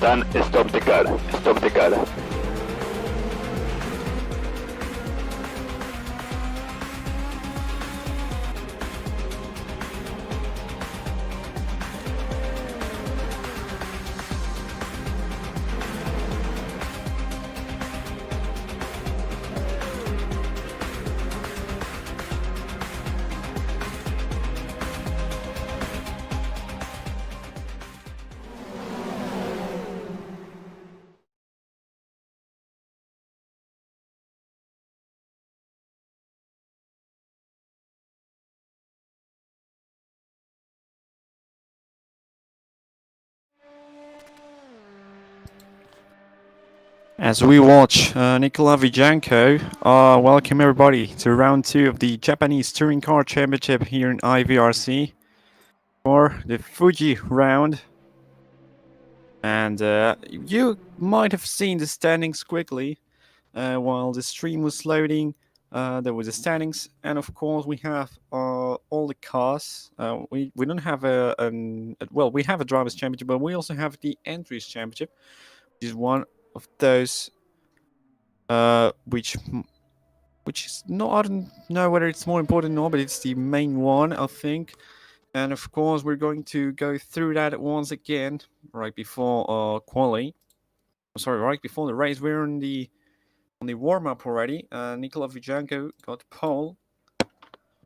Captain, stop the car. Stop the car. As we watch Nikola Vijanko, welcome everybody to round 2 of the Japanese Touring Car Championship here in IVRC for the Fuji round. And you might have seen the standings quickly while the stream was loading. There was the standings, and of course we have all the cars. We don't have we have a drivers championship, but we also have the entries championship, which is one of those which is not, I don't know whether it's more important or not, but it's the main one, I think. And of course, we're going to go through that once again right before quali. Sorry, right before the race. We're on the warm up already. Nikola Vijanko got pole.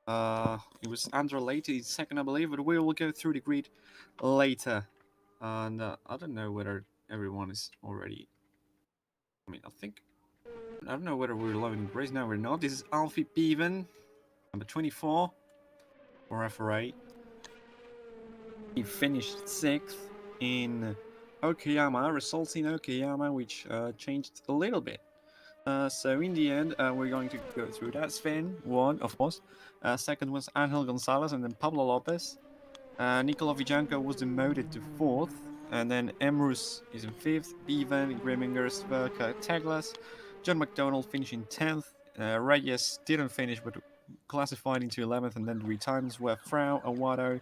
It was Andrew later in second, I believe, but we will go through the grid later. And I don't know whether everyone is already. I don't know whether we're loading the race now or not. This is Alfie Bevan, number 24 for FRA. He finished 6th in Okayama, results in Okayama, which changed a little bit. So in the end, we're going to go through that. Sven won, of course. Second was Angel Gonzalez and then Pablo Lopez. Nikola Vijanko was demoted to 4th. And then Emrus is in 5th. Bevan, Grimminger, Sverka, Teglas. John McDonald finishing 10th. Reyes didn't finish but classified into 11th. And then the retirements were Frau, Awado,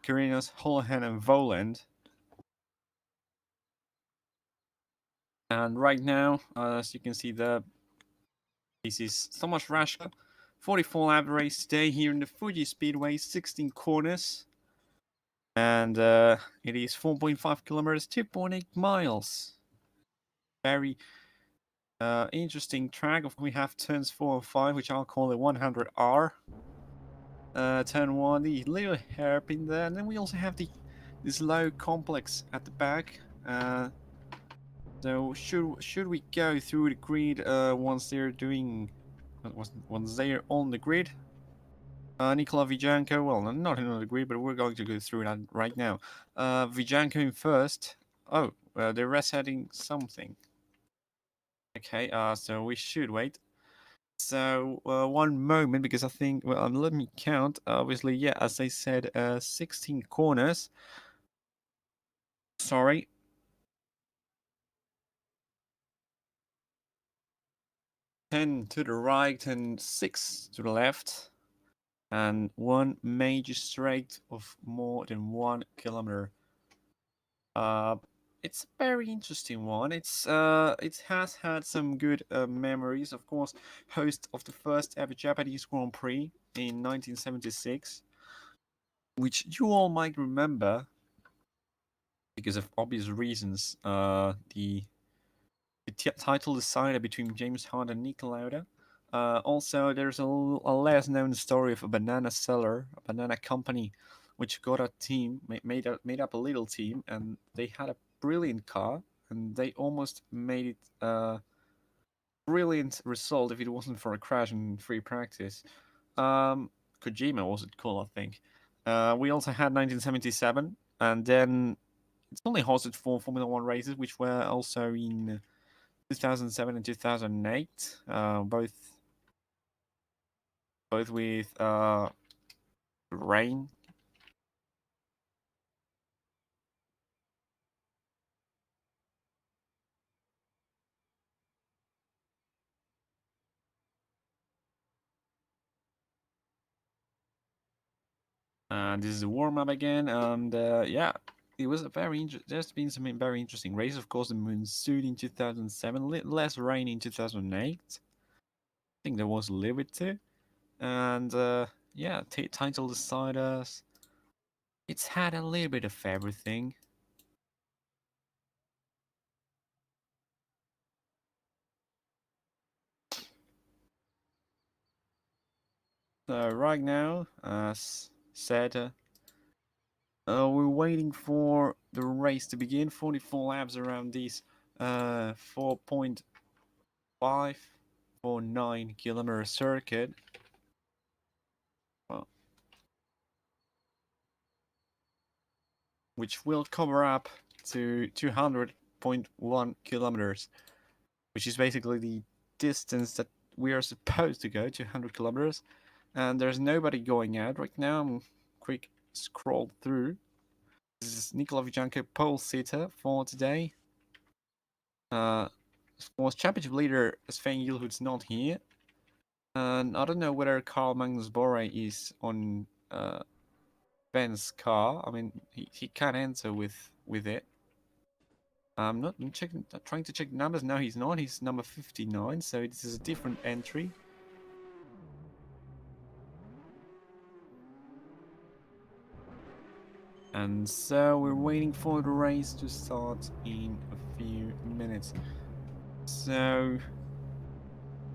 Karinos, Holohan, and Voland. And right now, as you can see, this is Thomas Rasha, 44 average today here in the Fuji Speedway, 16 corners. And it is 4.5 kilometers, 2.8 miles. Very interesting track. We have turns 4 and 5, which I'll call the 100R. Turn 1, the little hairpin there. And then we also have this low complex at the back. So should we go through the grid once they're on the grid? Nikola Vijanko, well, not on the grid, but we're going to go through that right now. Vijanko in first. Oh, they're resetting something. Okay, so we should wait. So one moment, because I think, well, let me count. Obviously, yeah, as I said, 16 corners. Sorry. 10 to the right and 6 to the left. And one major straight of more than 1 kilometer. It's a very interesting one. It has had some good memories. Of course, host of the first ever Japanese Grand Prix in 1976, which you all might remember because of obvious reasons. The title decided between James Hunt and Nick Lauda. Also, there's a less known story of a banana seller, a banana company, which got a team, made up a little team, and they had a brilliant car, and they almost made it a brilliant result if it wasn't for a crash in free practice. Kojima was it called, I think. We also had 1977, and then it's only hosted 4 Formula 1 races, which were also in 2007 and 2008, both with rain. This is the warm up again, and yeah, it was a there's been some very interesting races. Of course, the monsoon in 2007, less rain in 2008. I think there was a little bit too. And yeah, title deciders. It's had a little bit of everything. So right now, as said, we're waiting for the race to begin. 44 laps around these 4.549 kilometer circuit. Well, which will cover up to 200.1 kilometers, which is basically the distance that we are supposed to go, 200 kilometers. And there's nobody going out right now. I'm quick scroll through. This is Nikola Vijanko, pole sitter for today. Was championship leader Sven Gilhood's not here. And I don't know whether Carl Magnus Borre is on Ben's car. I mean, he can't enter with it. I'm trying to check the numbers. No, he's not. He's number 59, so this is a different entry. And so we're waiting for the race to start in a few minutes. So,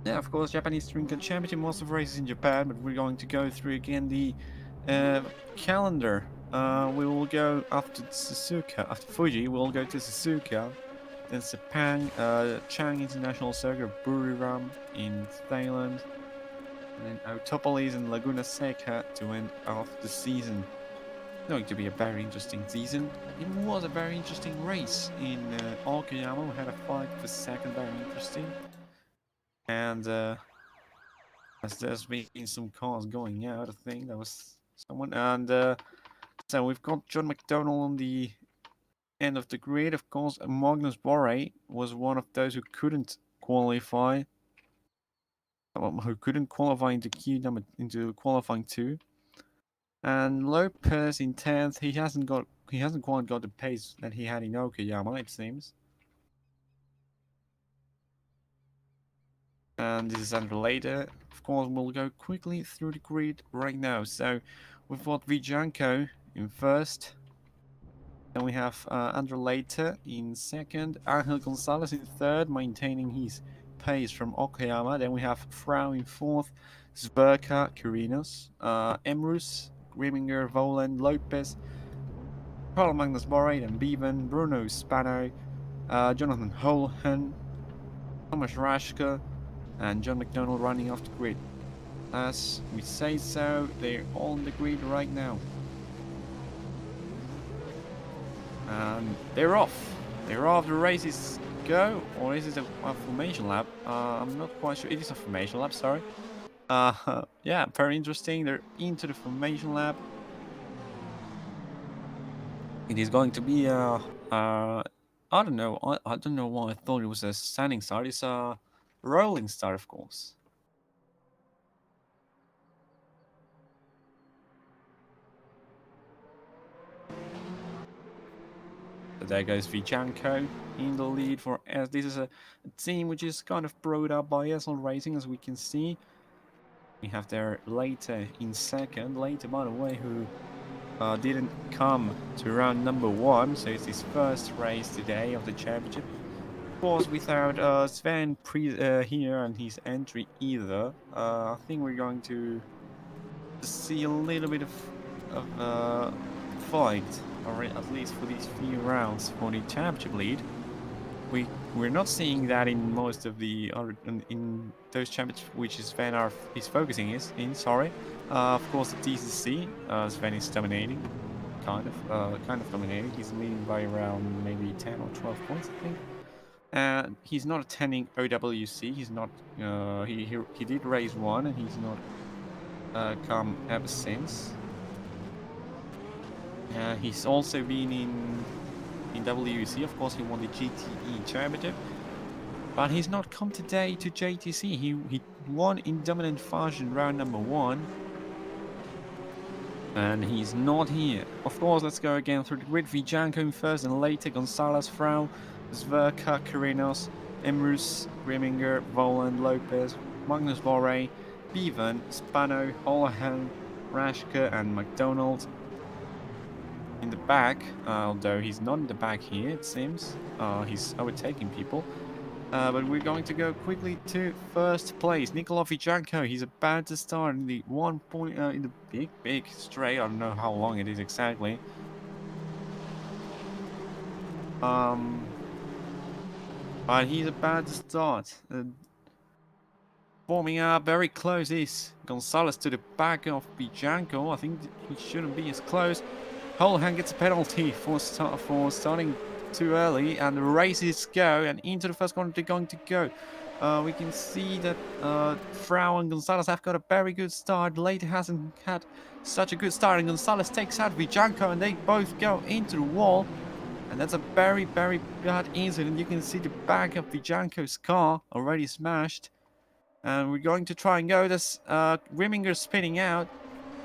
yeah, of course, Japanese Touring Championship, most of races in Japan, but we're going to go through again the calendar. We will go after Suzuka, after Fuji, we'll go to Suzuka, then Sepang, Chang International Circuit, Buriram in Thailand, and then Autopolis and Laguna Seca to end off the season. Going to be a very interesting season. It was a very interesting race in Okayama. We had a fight for second, very interesting. And as there's been some cars going out, I think there was someone. And so we've got John McDonnell on the end of the grid. Of course, Magnus Borre was one of those who couldn't qualify. Who couldn't qualify into qualifying 2. And Lopez in 10th, he hasn't quite got the pace that he had in Okayama, it seems. And this is unrelated. Of course, we'll go quickly through the grid right now. So we've got Vijanko in first. Then we have Unrelated in second. Angel Gonzalez in third, maintaining his pace from Okayama. Then we have Frau in fourth. Zberka, Kurinos, Emrus, Griminger, Voland, Lopez, Carl Magnus Borre, and Bevan, Bruno Spano, Jonathan Holhen, Thomas Rashka, and John McDonnell running off the grid. As we say so, they're on the grid right now. And they're off. They're off. The races go, or is it a formation lap? I'm not quite sure. It is a formation lap, sorry. Yeah, very interesting. They're into the formation lap. It is going to be I don't know. I don't know why I thought it was a standing start. It's a rolling start, of course. So there goes Vijanko in the lead for S. This is a team which is kind of brought up by SL Racing, as we can see. We have there Later in second. Later, by the way, who didn't come to round number 1, so it's his first race today of the championship. Of course, without Sven here and his entry either, I think we're going to see a little bit of fight, or at least for these few rounds for the championship lead. We're not seeing that in most of the other in those championships which Sven is focusing in. Sorry, of course the JTC, Sven is dominating, kind of dominating. He's leading by around maybe 10 or 12 points, I think. And he's not attending OWC. He's not. He did race 1, and he's not come ever since. He's also been in WEC. Of course, he won the GTE championship, but he's not come today to JTC. He won in dominant fashion round number 1, And he's not here. Of course, let's go again through the grid. Vijanko first, and later Gonzalez, Frau, Zverka, Kirinos, Emrus, Grimminger, Voland, Lopez, Magnus Borre, Bevan, Spano, Holohan, Rashke, and McDonald in the back. Although he's not in the back here, it seems. He's overtaking people. But we're going to go quickly to first place. Nikola Vijanko, he's about to start in the in the big straight. I don't know how long it is exactly. But he's about to start. Forming up very close is Gonzalez to the back of Vijanko. I think he shouldn't be as close. Holohan gets a penalty for starting too early, and the races go, and into the first corner they're going to go. We can see that Frau and Gonzalez have got a very good start. Later hasn't had such a good start, and Gonzalez takes out Vijanko, and they both go into the wall. And that's a very, very bad incident. You can see the back of Vijanko's car already smashed. And we're going to try and go. There's Grimminger spinning out,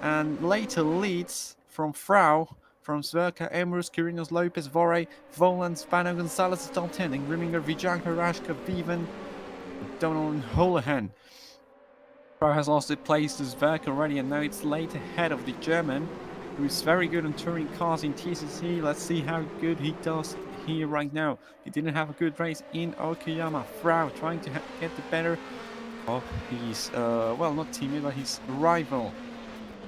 and later leads from Frau, from Zverka, Emrus, Kirinos, Lopez, Vorre, Voland, Spano, Gonzalez, top 10, and Grimminger, Vijanko, Rashka, Bevan, McDonald, and Holohan. Frau has lost its place to Zverka already, and now it's late ahead of the German, who's very good on touring cars in TCC. Let's see how good he does here right now. He didn't have a good race in Okayama. Frau trying to get the better of his, well, not teammate, but his rival.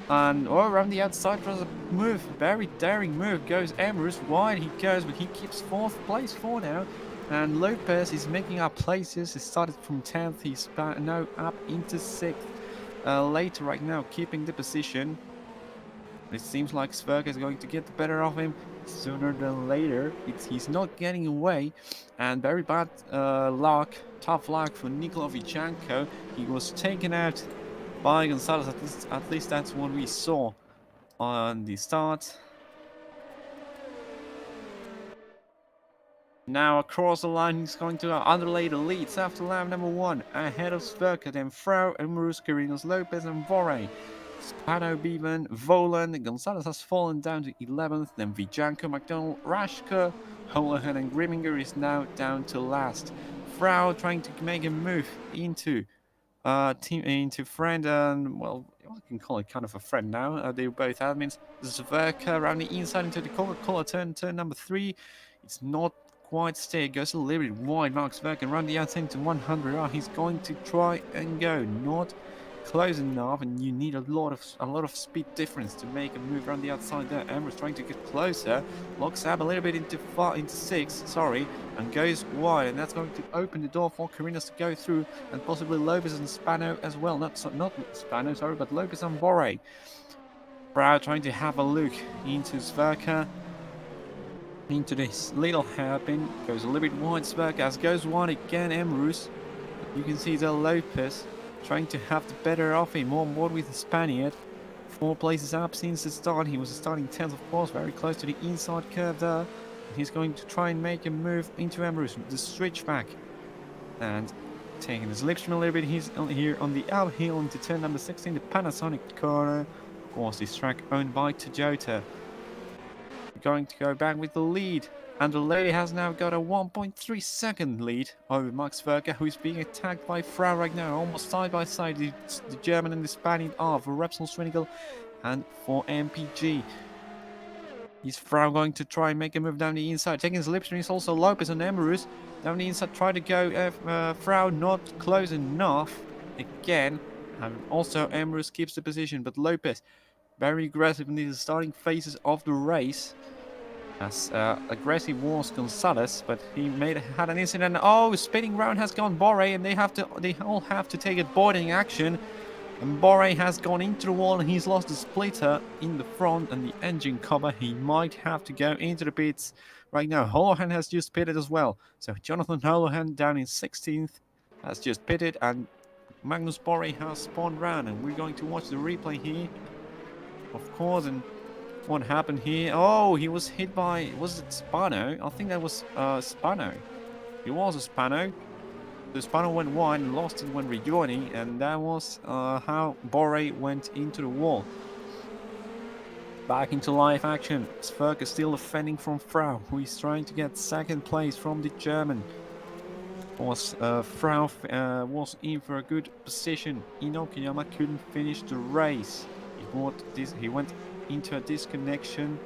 And around the outside for a move, very daring move, goes Emrus. Wide he goes, but he keeps fourth place for now. And Lopez is making up places. He started from 10th, he's now up into 6th. Later right now, keeping the position. It seems like Zverka is going to get the better of him sooner than later. He's not getting away, and very bad luck, tough luck for Nikola Vijanko. He was taken out by Gonzalez, at least that's what we saw on the start. Now across the line, he's going to underlay the leads after lap number 1, ahead of Zverka, then Frau, Emrus, Kirinos, Lopez, and Vorre. Spano, Bevan, Voland, Gonzalez has fallen down to 11th, then Vijanko, McDonald, Rashke, Holohan, and Grimminger is now down to last. Frau trying to make a move into friend, and well, I can call it kind of a friend now. They're both admins. Zverka around the inside into the Coca-Cola turn number 3. It's not quite steady, goes a little bit wide. Max Zverka around the outside into 100. He's going to try and go, not close enough, and you need a lot of speed difference to make a move around the outside there. Emrus trying to get closer, locks up a little bit into 6, sorry, and goes wide, and that's going to open the door for Kirinos to go through, and possibly Lopez and Spano as well. Not Spano, sorry, but Lopez and Vorre. Frau trying to have a look into Zverka, into this little hairpin, goes a little bit wide. Zverka as goes wide again. Emrus, you can see the Lopez trying to have the better of him, on board with the Spaniard. 4 places up since the start. He was starting 10th, of course, very close to the inside curve there. He's going to try and make a move into Emrus with the switchback, and taking the slipstream a little bit. He's here on the uphill into turn number 16, the Panasonic corner. Of course, this track owned by Toyota. Going to go back with the lead, and the lady has now got a 1.3 second lead over Max Zverka, who is being attacked by Frau right now, almost side by side. The German and the Spaniard are for Repsol Swinigal and for MPG. Is Frau going to try and make a move down the inside? Taking his slipstream is also Lopez and Emrus. Down the inside, try to go. Frau not close enough again. And also Emrus keeps the position, but Lopez very aggressive in the starting phases of the race. As aggressive was Gonzalez, but he had an incident. Oh, spinning round has gone Borre, and they all have to take avoiding action. And Borre has gone into the wall, and he's lost the splitter in the front and the engine cover. He might have to go into the pits right now. Holohan has just pitted as well. So Jonathan Holohan down in 16th has just pitted, and Magnus Borre has spawned round, and we're going to watch the replay here, of course. And what happened here? Oh, he was hit by, was it Spano? I think that was Spano. It was a Spano. The Spano went wide and lost it when rejoining, and that was how Borre went into the wall. Back into live action. Sverker is still defending from Frau, who is trying to get second place from the German. Frau was in for a good position. Inokayama couldn't finish the race. He went into a disconnection.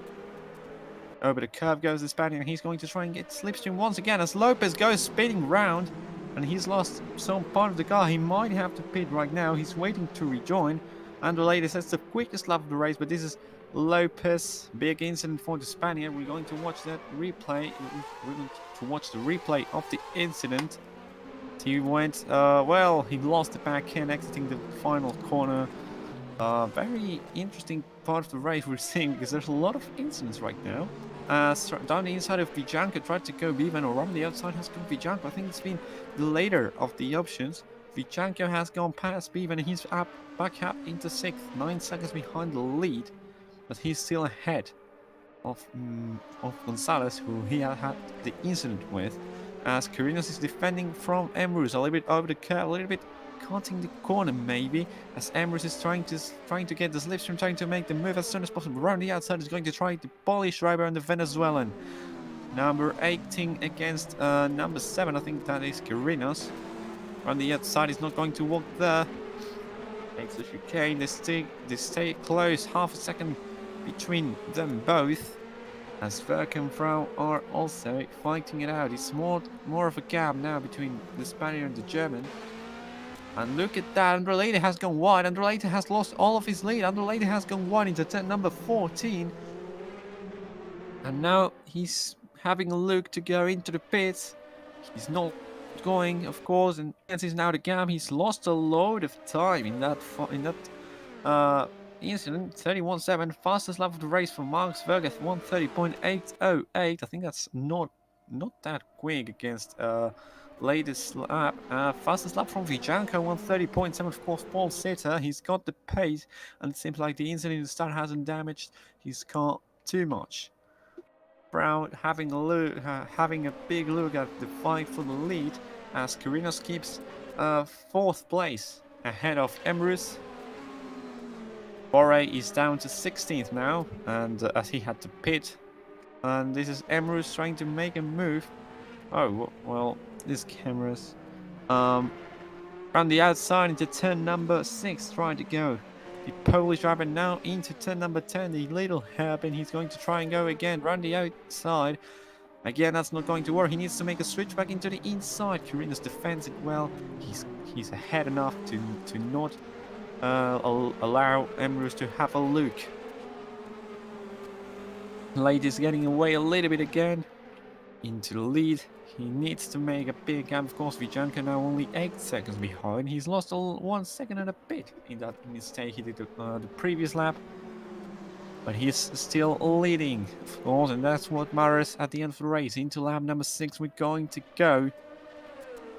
Over the curve goes the Spaniard, and he's going to try and get slipstream once again as Lopez goes spinning round, and he's lost some part of the car. He might have to pit right now. He's waiting to rejoin. Andrelade says the quickest lap of the race, but this is Lopez. Big incident for the Spaniard. We're going to watch that replay. We're going to watch the replay of the incident. He went, he lost the back end exiting the final corner. Very interesting part of the race we're seeing because there's a lot of incidents right now. Down the inside of Vijanko tried to go Vivan, or on the outside has gone Vijanko. I think it's been the later of the options. Vijanko has gone past Vivan and he's back up into 6th, 9 seconds behind the lead, but he's still ahead of Gonzalez, who he had the incident with. As Carreños is defending from Emrus, a little bit over the curve, a little bit cutting the corner maybe, as Emrus is trying to get the slipstream, trying to make the move as soon as possible. Around the outside is going to try the Polish driver and the Venezuelan. Number 18 against number 7, I think that is Carreños. On the outside is not going to walk there. Takes the chicane, they stay close, half a second between them both. As Verk and Frau are also fighting it out. It's more of a gap now between the Spaniard and the German. And look at that, Andrelade has gone wide. Andrelade has lost all of his lead. Andrelade has gone wide into turn number 14. And now he's having a look to go into the pits. He's not going, of course, and as he's now the gap, he's lost a load of time in that incident. 31.7, fastest lap of the race for Marcus Vergeth, 130.808. I think that's not that quick against latest lap. Fastest lap from Vijanko, 130.7. Of course, Paul Sitter, he's got the pace, and it seems like the incident in the start hasn't damaged his car too much. Brown having a big look at the fight for the lead, as Carreños keeps 4th place ahead of Emrus. Borre is down to 16th now, and as he had to pit, and this is Emrus trying to make a move. Oh well, this cameras from the outside into turn number 6, trying to go. The Polish driver now into turn number 10, the little hairpin. He's going to try and go again round the outside. Again, that's not going to work. He needs to make a switch back into the inside. Carreños defends it well. He's ahead enough to not allow Emrus to have a look. Late is getting away a little bit again into the lead. He needs to make a big gap. Of course, Vijanko now only 8 seconds behind. He's lost 1 second and a bit in that mistake he did the previous lap. But he's still leading, of course, and that's what matters at the end of the race. Into lap number 6 we're going to go.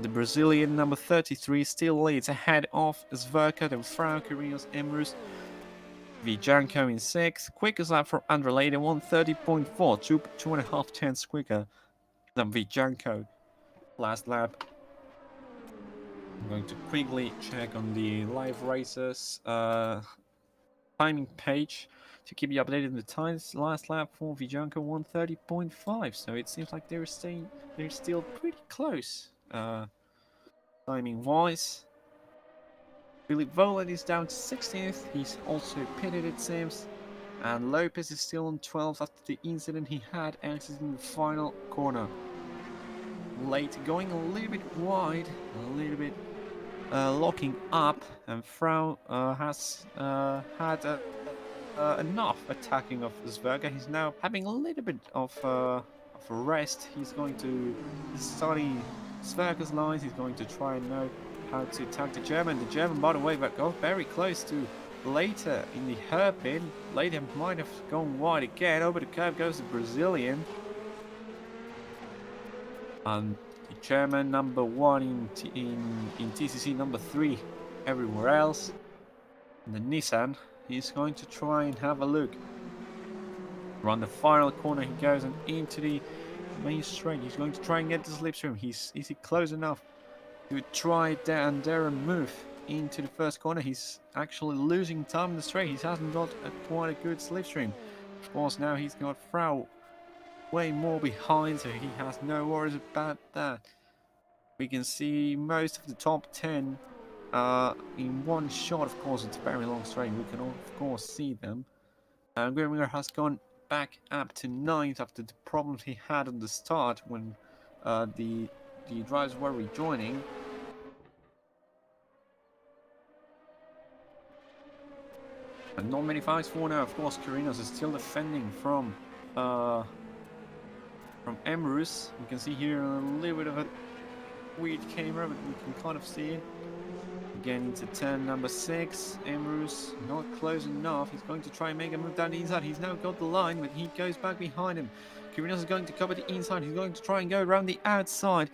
The Brazilian number 33 still leads ahead of Sverker, then Frau, Carreños, Emrus. Vijanko in 6th. Quickest lap for Andrelade, 130.4, 2.5 tenths quicker than Vijanko last lap. I'm going to quickly check on the live racers timing page to keep you updated on the times. Last lap for Vijanko, 130.5, so it seems like they're still pretty close timing wise. Philip Voland is down to 16th. He's also pitted, it seems. And Lopez is still on 12th after the incident he had exiting the final corner. Late going a little bit wide, a little bit locking up, and Frau has had enough attacking of Sverker. He's now having a little bit of a rest. He's going to study Sverker's lines. He's going to try and know how to attack the German. The German, by the way, but got very close to later in the hairpin. Later might have gone wide again. Over the curve goes the Brazilian. And the German number 1 in TCC, number 3 everywhere else. And the Nissan, he's going to try and have a look. Around the final corner he goes, and into the main straight. He's going to try and get the slipstream. Is he close enough to try there and move into the first corner? He's actually losing time in the straight. He hasn't got quite a good slipstream. of course, now he's got Frau way more behind, so he has no worries about that. We can see most of the top 10 in one shot. Of course, it's a very long straight. We can of course see them. Grimminger has gone back up to 9th after the problems he had at the start when the drivers were rejoining. And not many fights for now. Of course, Karinos is still defending from Emrus. You can see here a little bit of a weird camera, but we can kind of see it. Again into turn number 6. Emrus not close enough. He's going to try and make a move down the inside. He's now got the line, but he goes back behind him. Kirinos is going to cover the inside. He's going to try and go around the outside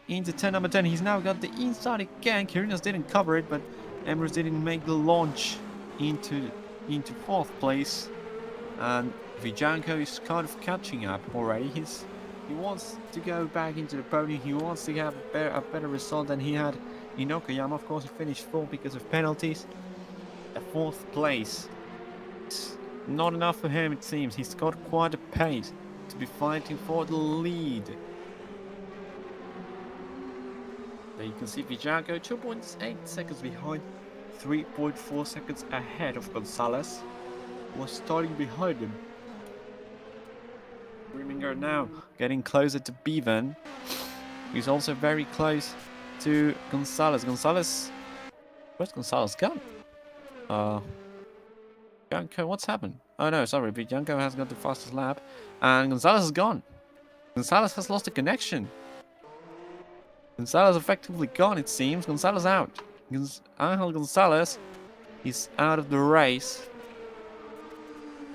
into turn number 10. He's now got the inside again. Kirinos didn't cover it, but Emrus didn't make the launch into 4th place. And Vijanko is kind of catching up already. He wants to go back into the podium. He wants to have a better result than he had in Okayama. Of course, he finished 4th because of penalties. A 4th place. It's not enough for him, it seems. He's got quite a pace to be fighting for the lead. There you can see Vijanko 2.8 seconds behind, 3.4 seconds ahead of Gonzalez, who was starting behind him. Grimminger now getting closer to Bevan. He's also very close to Gonzalez. Where's Gonzalez gone? Bianco, what's happened? Oh no, sorry, Bianco has got the fastest lap, and Gonzalez is gone. Gonzalez has lost the connection. Gonzalez effectively gone, it seems. Gonzalez out. Angel Gonzalez is out of the race.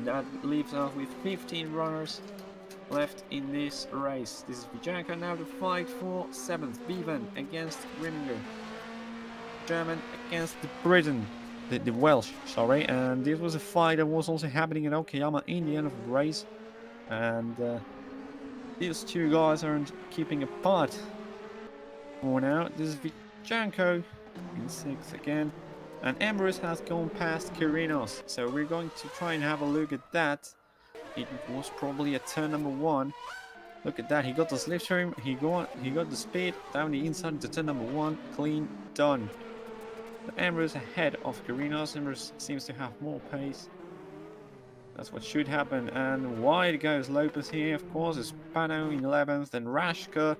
That leaves us with 15 runners left in this race. This is Bijanko now to fight for 7th. Bevan against Grimminger. German against the Briton. The Welsh, sorry. And this was a fight that was also happening in Okayama in the end of the race. And these two guys aren't keeping apart for now. This is Bijanko in 6th again. And Emrus has gone past Kirinos. So we're going to try and have a look at that. It was probably at turn number 1. Look at that. He got the slipstream. He got the speed down the inside to turn number 1. Clean, done. Emrus ahead of Kirinos. Emrus seems to have more pace. That's what should happen. And wide goes Lopez here. Of course, it's Pano in 11th. Then Rashka,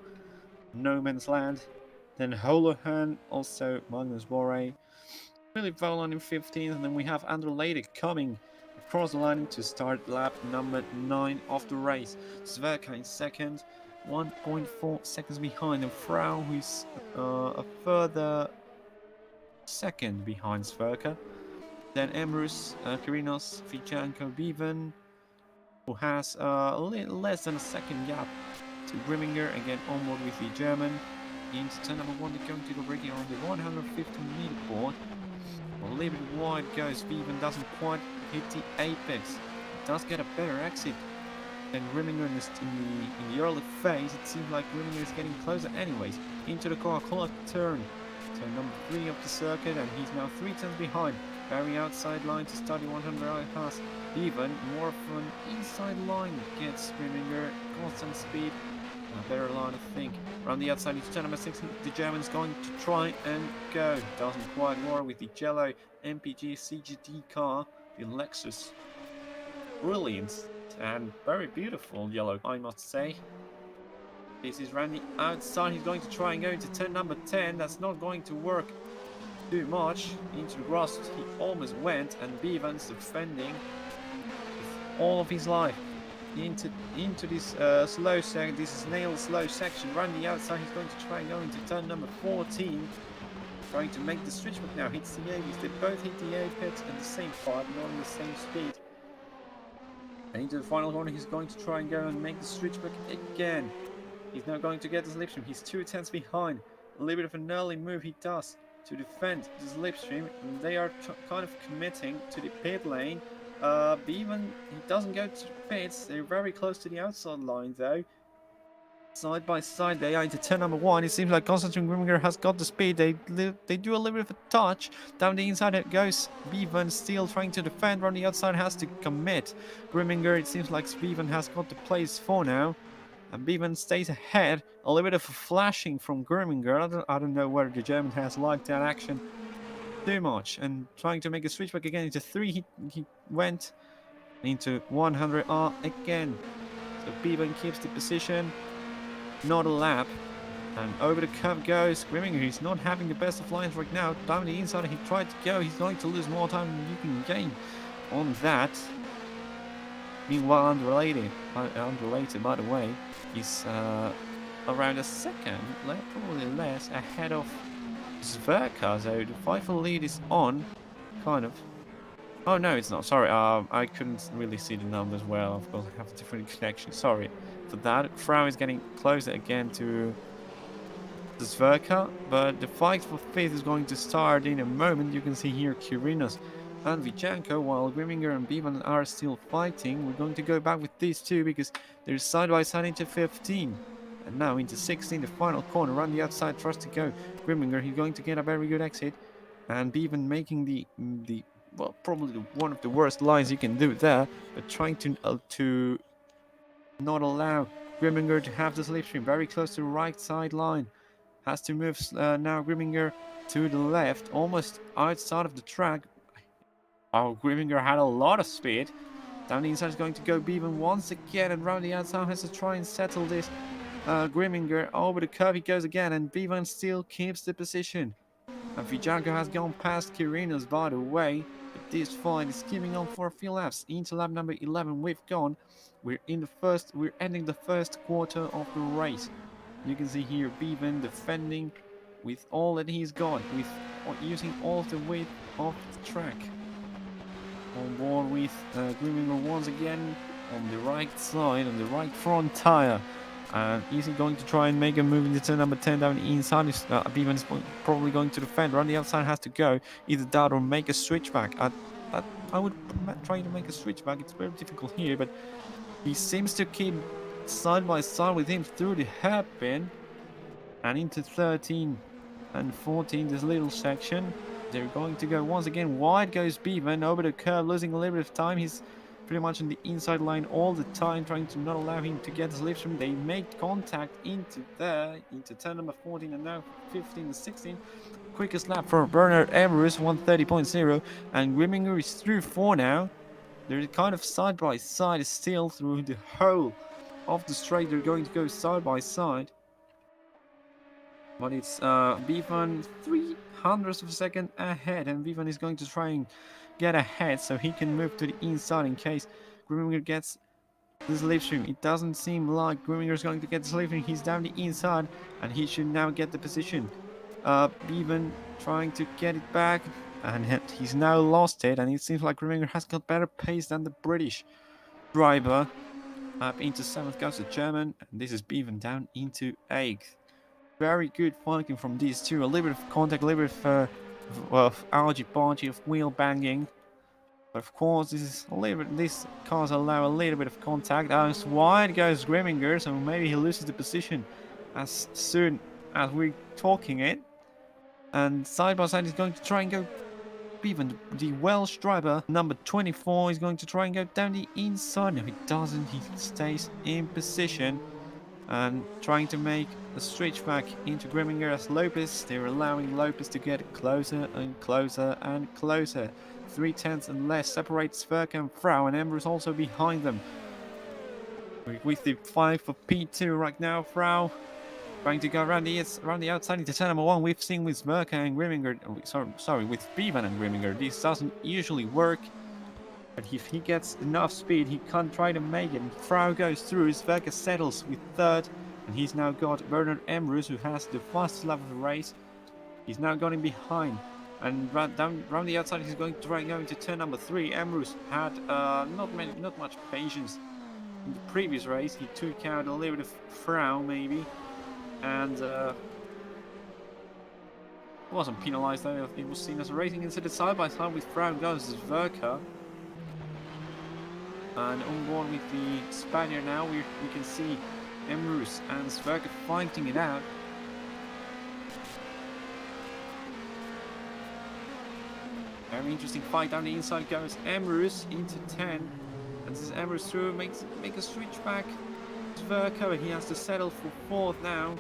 no man's land. Then Holohan, also Magnus Borre. Philip Volan in 15th. And then we have Andrew Lady coming across the line to start lap number 9 of the race. Sverka in 2nd, 1.4 seconds behind, and Frau, who's a further 2nd behind Sverka. Then Emrus, Kirinos, Vijanko, Bevan, who has a little less than a 2nd gap to Grimminger, again onward with the German. Into turn number 1, they're going to go breaking on the 150-meter board. A little bit wide goes. Bevan doesn't quite hit the apex. It does get a better exit than Grimminger in the early phase. It seems like Grimminger is getting closer anyways. Into the Coca-Cola turn. Turn number 3 of the circuit, and he's now 3 turns behind. Very outside line to start the 100 pass. Even more of an inside line gets Grimminger. Constant speed. A better line, I think. Around the outside, it's turn number 6. The German's going to try and go. Doesn't quite work with the Jello MPG CGT car, the Lexus. Brilliant and very beautiful yellow, I must say. This is around the outside. He's going to try and go into turn number 10. That's not going to work too much. Into the grass, he almost went, and Bevan's defending with all of his life. Into this slow section. This is nail slow section. Around the outside, he's going to try and go into turn number 14. Trying to make the switchback now. Hits the apex. They both hit the apex at the same part, not on the same speed. And into the final corner, he's going to try and go and make the switchback again. He's now going to get the slipstream. He's 2 tenths behind. A little bit of an early move he does to defend the slipstream. And they are kind of committing to the pit lane. Bevan, he doesn't go to the pits. They're very close to the outside line though. Side by side, they are into turn number 1. It seems like Constantine Grimminger has got the speed. They do a little bit of a touch. Down the inside it goes. Bevan still trying to defend. On the outside has to commit. Grimminger, it seems like Bevan has got the place for now. And Bevan stays ahead. A little bit of a flashing from Grimminger. I don't know whether the German has liked that action too much. And trying to make a switch back again into 3. He went into 100R again. So Bevan keeps the position. Not a lap. And over the curve goes Grimminger. He's not having the best of lines right now. Down the inside, he tried to go. He's going to lose more time than you can gain on that. Meanwhile, unrelated by the way, he's around a second, probably less, ahead of Zverka. So the FIFO lead is on, kind of. Oh no, it's not. Sorry, I couldn't really see the numbers well. Of course, I have a different connection. Sorry for that. Frau is getting closer again to the Zverka, but the fight for fifth is going to start in a moment. You can see here Kirinos and Vichenko, while Grimminger and Bevan are still fighting. We're going to go back with these two because they're side by side into 15. And now into 16, the final corner. Around the outside, tries to go Grimminger. He's going to get a very good exit. And Bevan making the well, probably one of the worst lines you can do there, but trying to not allow Grimminger to have the slipstream. Very close to the right side line. Has to move now Grimminger to the left, almost outside of the track. Oh, Grimminger had a lot of speed. Down the inside is going to go Bevan once again, and round the outside has to try and settle this. Grimminger over the curve he goes again, and Bevan still keeps the position. And Vijanko has gone past Kirinos, by the way, but this fight is keeping on for a few laps. Into lap number 11 we've gone. We're ending the first quarter of the race. You can see here Bevan defending with all that he's got, with using all of the width of the track. On board with Grimminger once again on the right side, on the right front tire. And is he going to try and make a move into turn number 10 down the inside? Bevan is probably going to defend. On the outside has to go. Either that or make a switchback. I would try to make a switchback. It's very difficult here, but he seems to keep side by side with him through the hairpin. And into 13 and 14, this little section. They're going to go once again. Wide goes Bevan over the curve, losing a little bit of time. He's pretty much on the inside line all the time, trying to not allow him to get his slipstream. They made contact into turn number 14 and now 15 and 16. Quickest lap for Bernard Everest, 130.0, and Grimminger is through 4 now. They're kind of side by side still through the whole of the straight. They're going to go side by side. But it's Bevan 300ths of a second ahead, and Bevan is going to try and get ahead so he can move to the inside in case Grimminger gets the slipstream. It doesn't seem like Grimminger is going to get the slipstream. He's down the inside, and he should now get the position. Bevan trying to get it back, and he's now lost it, and it seems like Grimminger has got better pace than the British driver. Up into 7th goes the German, and this is Bevan down into 8th. Very good fighting from these two. A little bit of contact, a little bit of argy-bargy, of wheel banging. But of course, these cars allow a little bit of contact. As wide goes Grimminger, so maybe he loses the position as soon as we're talking it. And side by side, he's going to try and go Bevan, the Welsh driver, number 24, is going to try and go down the inside. No, he doesn't. He stays in position and trying to make a switch back into Grimminger as Lopez. They're allowing Lopez to get closer and closer and closer. 3/10 and less separates Zverka and Frau, and Ember is also behind them. With the 5 for P2 right now, Frau trying to go around the outside into turn number 1. We've seen with Zverka and Grimminger, sorry, with Bevan and Grimminger, this doesn't usually work. But if he gets enough speed, he can try to make it. And Frau goes through. Zverka settles with 3rd. And he's now got Bernard Emrus, who has the fastest lap of the race. He's now got him behind. And round the outside, he's going to try and go into turn number 3. Emrus had not much patience in the previous race. He took out a little bit of Frau, maybe. And wasn't penalized though. It was seen as a racing incident. Side by side with Frau goes Zverka. And on board with the Spaniard now, we can see Emrus and Sverker fighting it out. Very interesting fight. Down the inside goes Emrus into 10. And this is Emrus through, make a switch back. Sverker, he has to settle for 4th now.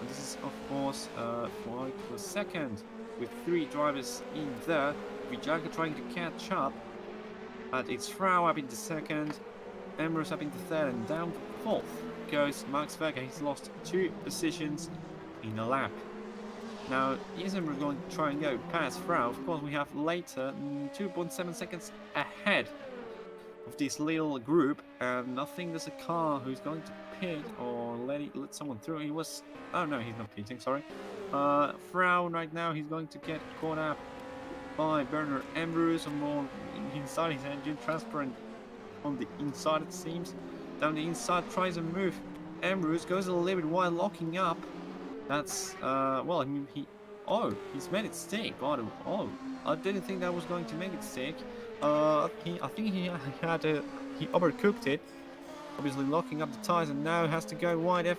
And this is of course fight for 2nd with 3 drivers in there. Vijanka trying to catch up. And it's Frau up into 2nd. Emrus up into 3rd, and down to 4th goes Max Sverker. He's lost 2 positions in a lap. Now, is Emrus going to try and go past Frau? Of course, we have later 2.7 seconds ahead of this little group, and I think there's a car who's going to pit or let someone through. He was, oh no, he's not pitting, sorry. Frau right now, he's going to get caught up by Bernard Emrus, and more inside his engine, transparent on the inside it seems. Down the inside, tries a move. Emrus goes a little bit wide, locking up. That's well, I mean, he's made it stick. Oh, I didn't think that was going to make it stick. I think he overcooked it. Obviously locking up the tires, and now has to go wide.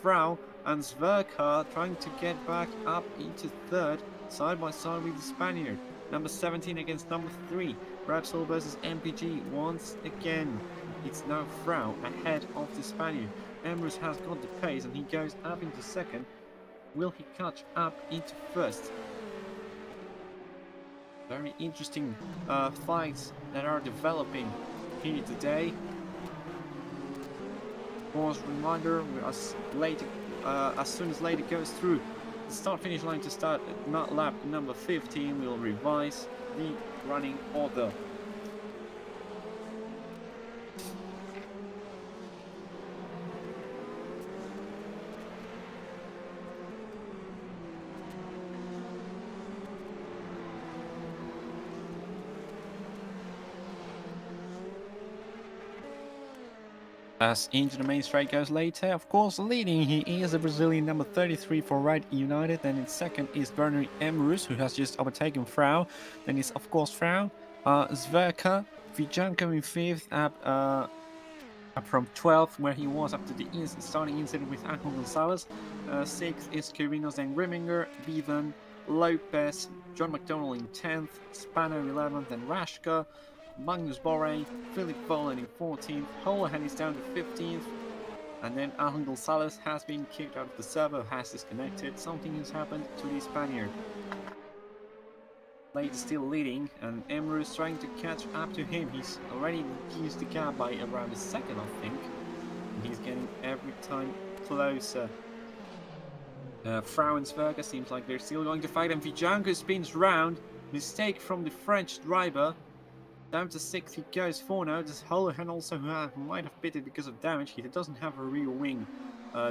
Frau and Sverker trying to get back up into 3rd, side by side with the Spaniard. Number 17 against number 3. Repsol versus MPG once again. It's now Frau ahead of the Spaniard. Emrus has got the pace, and he goes up into 2nd. Will he catch up into 1st? Very interesting fights that are developing here today. Of course, reminder, as soon as later goes through the start-finish line to start at lap number 15, we'll revise the running order. As into the main straight goes later, of course, leading he is the Brazilian number 33 for Ride United. Then in 2nd is Bernard Emrus, who has just overtaken Frau. Then is of course Frau, Sverker, Vijanka in 5th, up from 12th where he was after the starting incident with Angel Gonzalez. 6th is Quirinos, then Riminger, Bevan, Lopez, John McDonald in 10th, Spano 11th, then Rashka, Magnus Borre, Philip Volan in 14th, Holohan is down to 15th, and then Angel Gonzalez has been kicked out of the server, has disconnected. Something has happened to the Spaniard. Late is still leading, and Emrus trying to catch up to him. He's already reduced the gap by around a 2nd, I think. And he's getting every time closer. Frau and Sverker seems like they're still going to fight, and Vijanka spins round. Mistake from the French driver. Down to 6th he goes for now. This Holohan also who might have pitted because of damage. He doesn't have a rear wing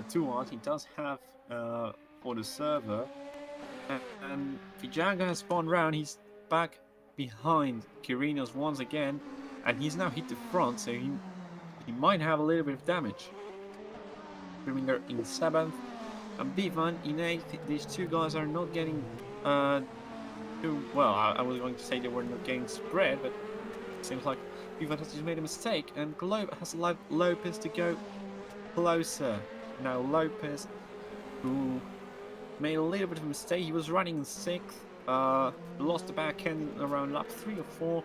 too hard. He does have for the server. And Vijanka has spun round. He's back behind Quirinos once again. And he's now hit the front, so he might have a little bit of damage. Riminger in 7th. And Bivan in 8th. These two guys are not getting too well. I was going to say they were not getting spread, but seems like Bivan has just made a mistake, and Globe has allowed Lopez to go closer. Now Lopez, who made a little bit of a mistake, he was running in 6th, lost the back end around lap 3 or 4.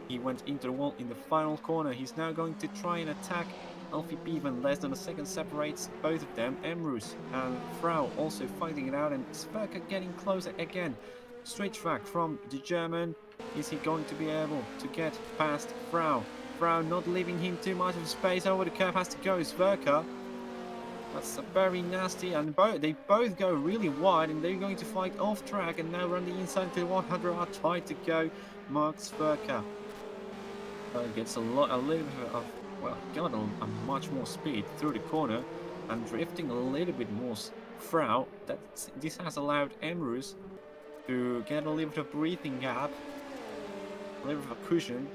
He went into the wall in the final corner. He's now going to try and attack Alfie Bivan. Less than a 2nd separates both of them. Emrus and Frau also fighting it out, and Sverker getting closer again. Switch back from the German. Is he going to be able to get past Frau? Frau not leaving him too much of space. Over the curve has to go Sverker. That's a very nasty, and they both go really wide, and they're going to fight off track and now run the inside to the 100 are tied to go. Mark Sverker gets a little bit of, well, got a much more speed through the corner and drifting a little bit more. Frau, this has allowed Emrus to get a little bit of breathing gap, a little bit of a cushion,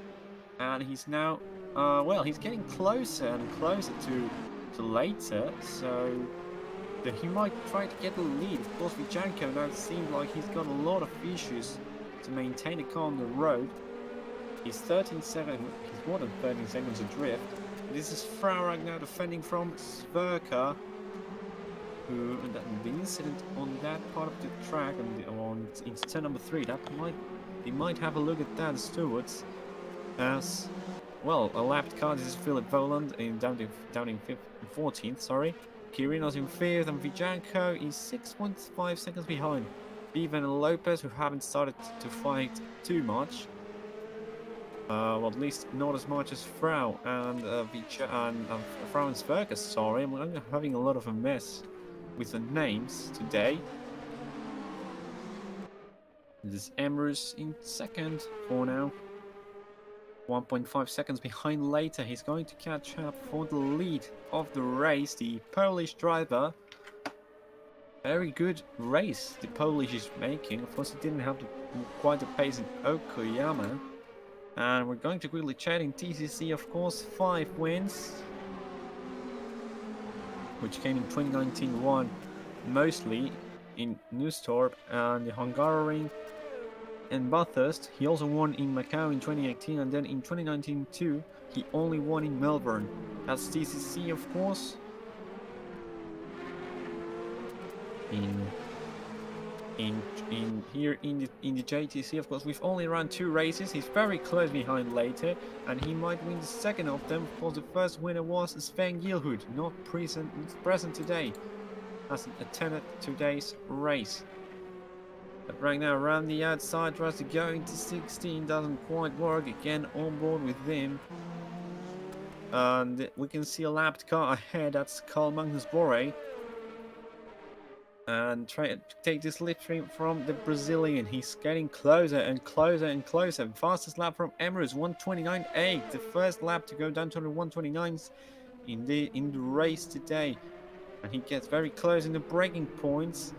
and he's now, well, he's getting closer and closer to later, so that he might try to get the lead. Of course, Vijanko now seems like he's got a lot of issues to maintain a car on the road. He's 13 seconds, he's more than 13 seconds adrift. This is Frau right now defending from Sverker, who the incident on that part of the track in turn number 3. They might have a look at that stewards as well. A lapped car. This is Philip Voland down in 14th. Sorry, Kirinos in 5th, and Vijanko is 6.5 seconds behind. Even Lopez, who haven't started to fight too much. Well, at least not as much as Frau and Frau and Sverker. Sorry, I'm having a lot of a mess with the names today. This is Emrys in 2nd for now. 1.5 seconds behind later. He's going to catch up for the lead of the race. The Polish driver. Very good race the Polish is making. Of course, he didn't have quite the pace in Okayama. And we're going to quickly chat in TCC, of course, 5 wins, which came in 2019 won mostly in Neustorp and the Hungarian and Bathurst. He also won in Macau in 2018, and then in 2019 too, he only won in Melbourne. That's TCC, of course. Here in the JTC, of course, we've only run 2 races. He's very close behind later, and he might win the second of them. Of course, the first winner was Sven Gilhood, not present today, hasn't attended today's race. But right now, around the outside, tries to go into 16, doesn't quite work. Again, on board with him, and we can see a lapped car ahead. That's Carl Magnus Borre. And try to take this slipstream from the Brazilian. He's getting closer and closer and closer. Fastest lap from Emrys, 1:29.8. The first lap to go down to the 1:29s in the race today. And he gets very close in the braking points.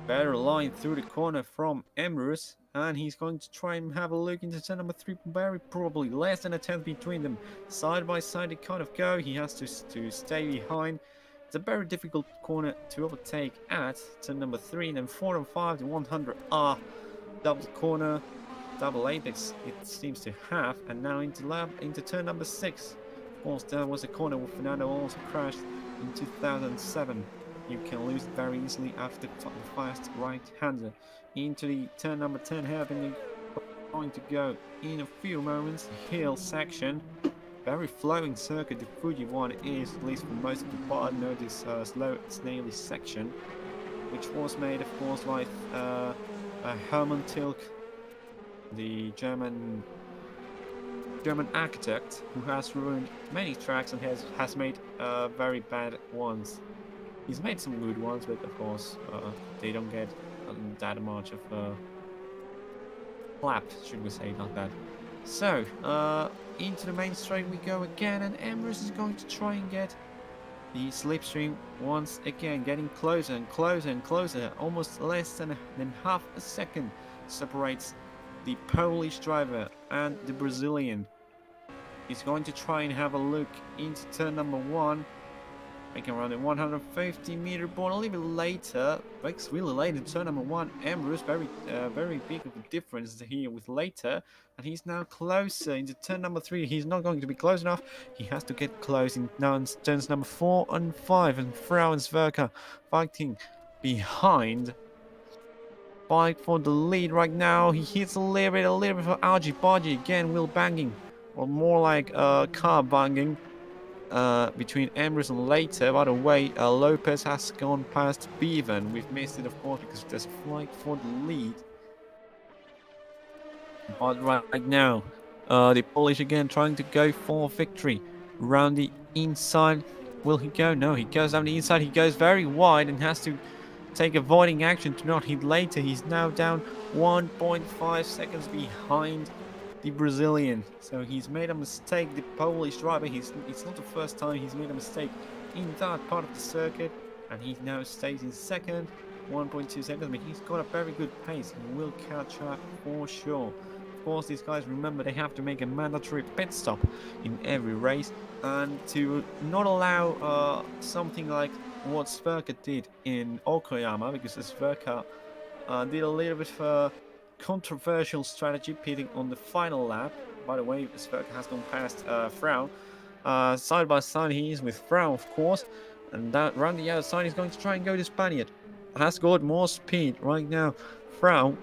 Better line through the corner from Emrys. And he's going to try and have a look into turn number 3. Very probably less than a tenth between them. Side by side they kind of go. He has to stay behind. It's a very difficult corner to overtake at turn number 3, and then 4 and 5, the 100R double corner, double apex it seems to have, and now into turn number 6. Of course, there was a corner where Fernando also crashed in 2007. You can lose it very easily after the fast right-hander. Into the turn number 10, having going to go in a few moments, hill section. Very flowing circuit the Fuji one is, at least for most of the part. Note this slow snaily section, which was made, of course, by Hermann Tilke, the German architect, who has ruined many tracks and has made very bad ones. He's made some good ones, but of course they don't get that much of a clap, should we say, not that. So, into the main straight we go again, and Emrys is going to try and get the slipstream once again, getting closer and closer and closer. Almost less than half a second separates the Polish driver and the Brazilian. He's going to try and have a look into turn number 1, making around the 150-meter board a little bit later. Breaks really late in turn number 1. Emrys, very big of a difference here with later, and he's now closer into turn number 3. He's not going to be close enough. He has to get close in now in turns number 4 and 5, and Frau and Sverker fighting behind. Fight for the lead right now. He hits a little bit for argy-bargy again, wheel banging, or more like car banging. Between Emrys and later. By the way, Lopez has gone past Bevan. We've missed it, of course, because there's a flight for the lead. But right now, the Polish again trying to go for victory. Around the inside, will he go? No, he goes down the inside. He goes very wide and has to take avoiding action to not hit later. He's now down 1.5 seconds behind the Brazilian. So he's made a mistake, the Polish driver. It's not the first time he's made a mistake in that part of the circuit, and he now stays in second, 1.2 seconds. But he's got a very good pace. He will catch up for sure. Of course, these guys, remember, they have to make a mandatory pit stop in every race, and to not allow something like what Sverker did in Okayama, because Sverker did a little bit of controversial strategy, pitting on the final lap. By the way, Sverker has gone past Frau, Side by side he is with Frau, of course. And that round the outside he's going to try and go to Spaniard. Has got more speed right now. Frau.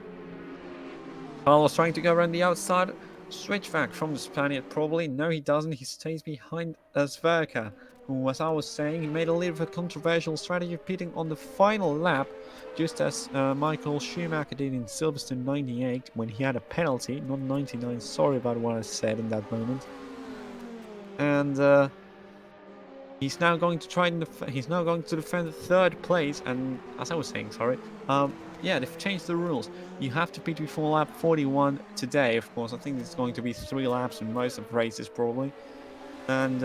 Carlos trying to go around the outside. Switch back from the Spaniard probably. No, he doesn't. He stays behind Sverka, who, as I was saying, he made a little bit of a controversial strategy of pitting on the final lap, just as Michael Schumacher did in Silverstone 98 when he had a penalty, not 99. Sorry about what I said in that moment. And he's now going to try and he's now going to defend the third place. And as I was saying, sorry, yeah, they've changed the rules. You have to pit before lap 41 today, of course. I think it's going to be 3 laps in most of the races, probably. And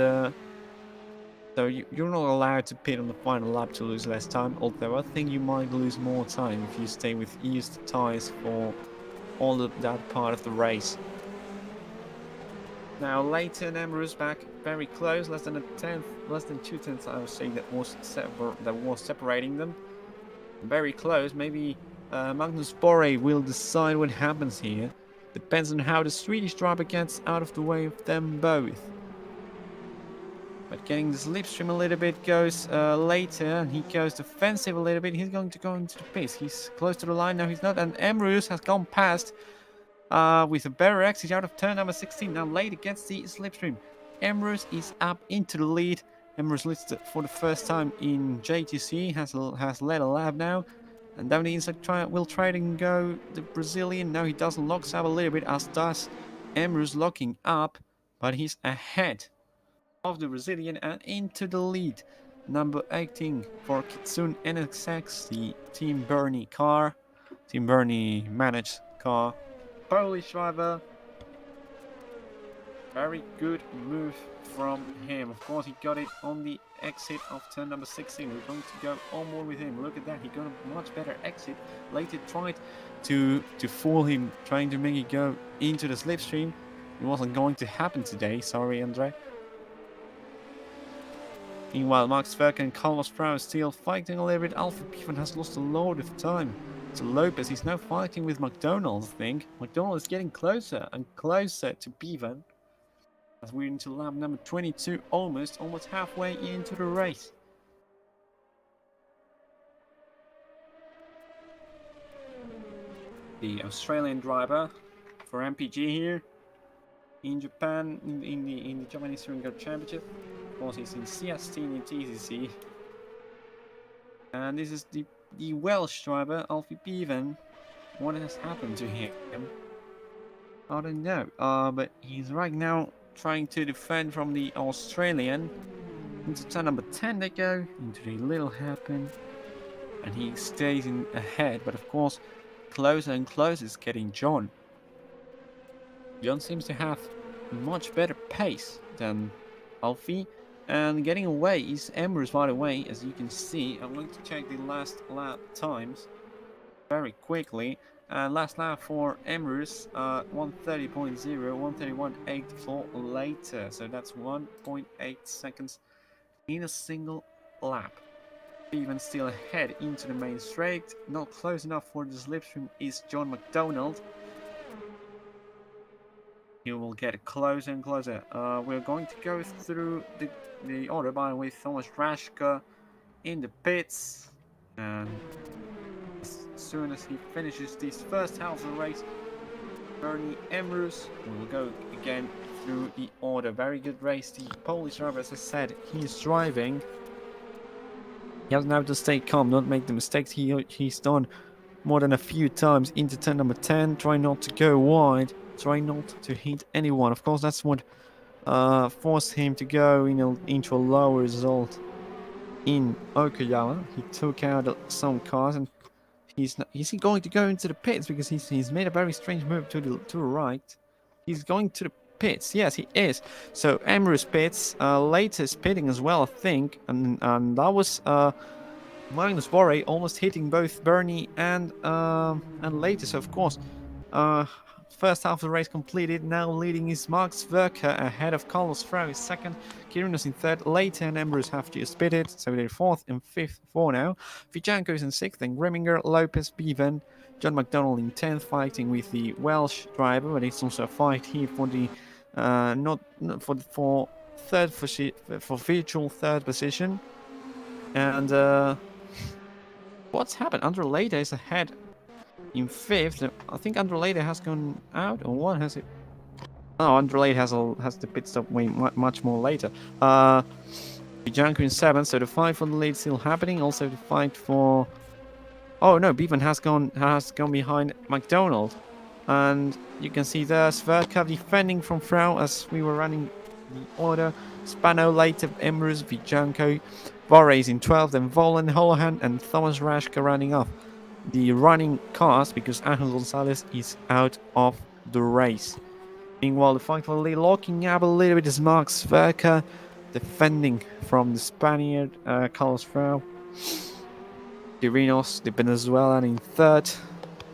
so you're not allowed to pit on the final lap to lose less time, although I think you might lose more time if you stay with used tyres for all of that part of the race. Now, Leighton Emmer's back very close, less than 2 tenths, I would say, that was separating them. Very close. Maybe Magnus Borre will decide what happens here. Depends on how the Swedish driver gets out of the way of them both. But getting the slipstream a little bit goes later, and he goes defensive a little bit. He's going to go into the pits. He's close to the line now. He's not, and Emrus has gone past with a better exit out of turn number 16. Now later gets the slipstream. Emrus is up into the lead. Emrus listed for the first time in JTC, has led a lap now. And down the inside will try to go the Brazilian. Now he doesn't, locks up a little bit, as does Emrus locking up. But he's ahead of the Brazilian and into the lead. Number 18 for Kitsune NXX, the Team Bernie car. Team Bernie managed car. Polish driver. Very good move from him. Of course, he got it on the exit of turn number 16. We're going to go on board with him. Look at that. He got a much better exit. Later tried to fool him, trying to make it go into the slipstream. It wasn't going to happen today. Sorry, Andre. Meanwhile, Max Verke and Carlos Frau are still fighting a little bit. Alpha Pivan has lost a load of time to Lopez. He's now fighting with McDonald, I think. McDonald is getting closer and closer to Pivan, as we're into lap number 22, almost halfway into the race. The Australian driver for MPG here in Japan, in the Japanese Touring Car Championship. Of course, he's in CST in TCC. And this is the Welsh driver, Alfie Pivan. What has happened to him? I don't know. But he's right now trying to defend from the Australian. Into turn number 10 they go, into the little hairpin, and he stays in ahead, but of course closer and closer is getting John. John seems to have much better pace than Alfie, and getting away is Emrys, by the way, as you can see. I'm going to check the last lap times very quickly. Last lap for Emrys, 130.0, 131.8 for later. So that's 1.8 seconds in a single lap. Even still ahead into the main straight. Not close enough for the slipstream is John McDonald. He will get closer and closer. We're going to go through the order, by the way. Thomas Rashka in the pits. And as soon as he finishes this first half of the race, Bernie Emrus will go again through the order. Very good race. The Polish driver, as I said, he's driving. He has now to stay calm, not make the mistakes he's done more than a few times into turn number 10. Try not to go wide. Try not to hit anyone. Of course, that's what forced him to go into a lower result in Okayama. He took out some cars, and is he going to go into the pits, because he's made a very strange move to the right. He's going to the pits. Yes, he is. So Emrys pits, latest pitting as well, I think, and that was Magnus Borre almost hitting both Bernie and latest. So of course, first half of the race completed. Now leading is Max Verke ahead of Carlos Frau is second. Kirinos in third. Later and Emrys have just pitted, so they're fourth and fifth for now. Vijanko is in sixth, then Grimminger, Lopez, Pivan, John McDonald in 10th, fighting with the Welsh driver, but it's also a fight here for the for virtual third position. And what's happened? Underlater is ahead in 5th. I think Underlater has gone out, or what has it? Oh, Underlater has the pit stop way much more later. Bijanko in 7th, so the fight for the lead still happening. Also the fight for... Oh no, Bevan has gone behind McDonald. And you can see there Sverka defending from Frau as we were running the order. Spano later, Emrus, Bijanko, Vorez in 12th, then Volan, Holohan, and Thomas Rashka running off the running cars because Angel Gonzalez is out of the race. Meanwhile, the fight for the lead locking up a little bit is Mark Sverka defending from the Spaniard, Carlos Frau. Kirinos, the Venezuelan in 3rd.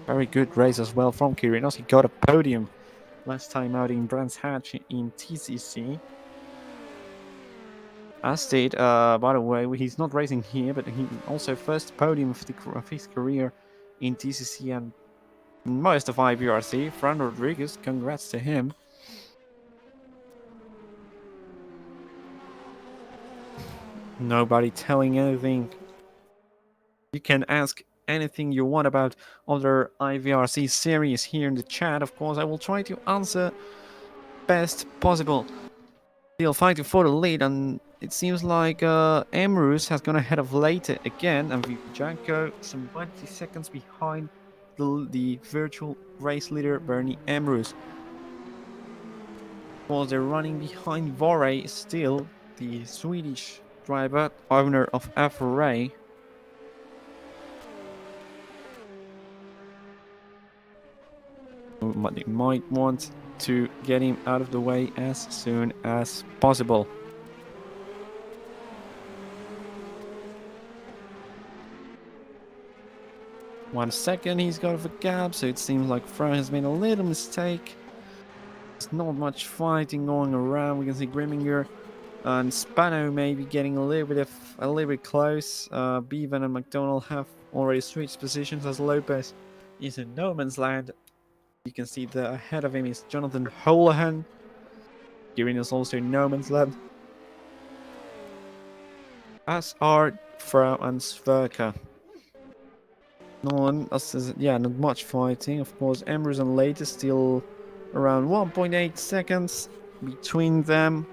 Very good race as well from Kirinos. He got a podium last time out in Brands Hatch in TCC. As did, by the way, he's not racing here, but he also first podium of his career in TCC and most of IVRC. Fran Rodriguez, congrats to him. Nobody telling anything. You can ask anything you want about other IVRC series here in the chat. Of course, I will try to answer best possible. Still fighting for the lead, and it seems like Emrus has gone ahead of later again, and Vijanko some 20 seconds behind the virtual race leader Bernie Emrus. Of course, they're running behind Vore still, the Swedish driver, owner of FRA. But they might want to get him out of the way as soon as possible. One second, he's got a gap, so it seems like Fro has made a little mistake. There's not much fighting going around. We can see Grimminger and Spano maybe getting a little bit close. Bevan and McDonald have already switched positions as Lopez is in no man's land. You can see that ahead of him is Jonathan Holohan. Giving us also no man's land. As are Frau and Sverka. Not much fighting. Of course, Emrus and Later still around 1.8 seconds between them.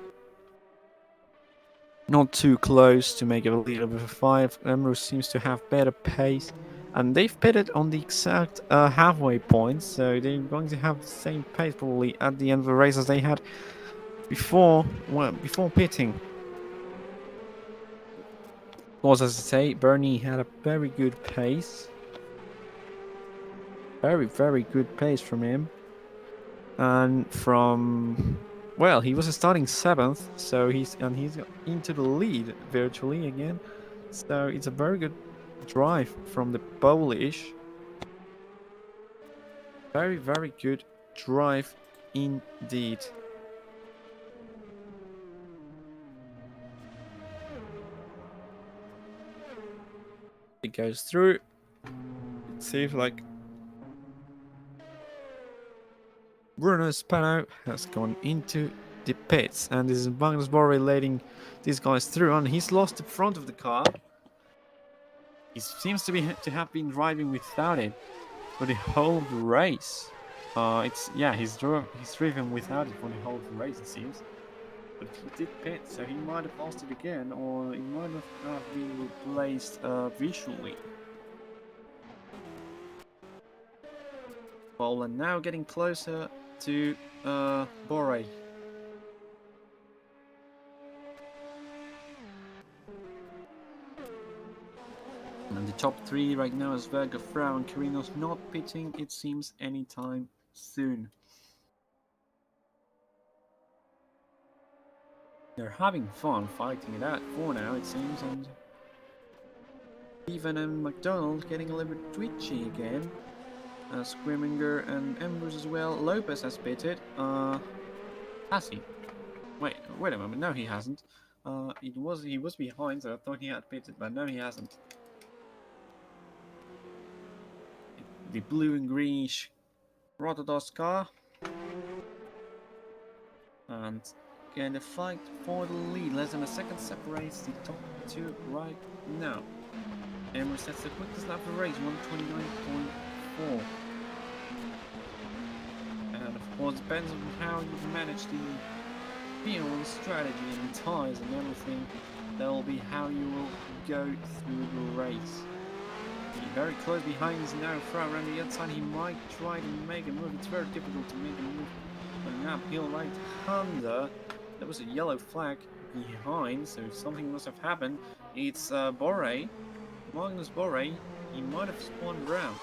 Not too close to make it a little bit of a fight. Emrus seems to have better pace. And they've pitted on the exact halfway point, so they're going to have the same pace probably at the end of the race as they had before pitting. Of course, as I say, Bernie had a very good pace. Very, very good pace from him. And from... Well, he was starting 7th, so he's into the lead virtually again. So it's a very good drive from the Polish. Very, very good drive indeed. It goes through. It seems like Bruno Spano has gone into the pits, and this is Magnus Borre letting these guys through, and he's lost the front of the car. He seems to have been driving without it for the whole race. He's driven without it for the whole race, it seems. But he did pit, so he might have lost it again, or it might have been replaced visually. Well, and now getting closer to Borre. And the top 3 right now is Verga, Frau and Kirinos not pitting, it seems, anytime soon. They're having fun fighting it out for now, it seems, and Bevan and McDonald getting a little bit twitchy again. Scrimminger and Embers as well. Lopez has pitted. Has he? Wait a moment. No, he hasn't. He was behind, so I thought he had pitted, but no, he hasn't. The blue and greenish Rotodos car. And And the fight for the lead. Less than a second separates the top two right now. Emirates sets the quickest lap of the race, 129.4. And of course, depends on how you manage the fuel strategy and tires and everything. That will be how you will go through the race. Very close behind is now Frau around the outside. He might try to make a move. It's very difficult to make a move on an uphill right-hander. There was a yellow flag behind, so something must have happened. It's Borre, Magnus Borre. He might have spun round.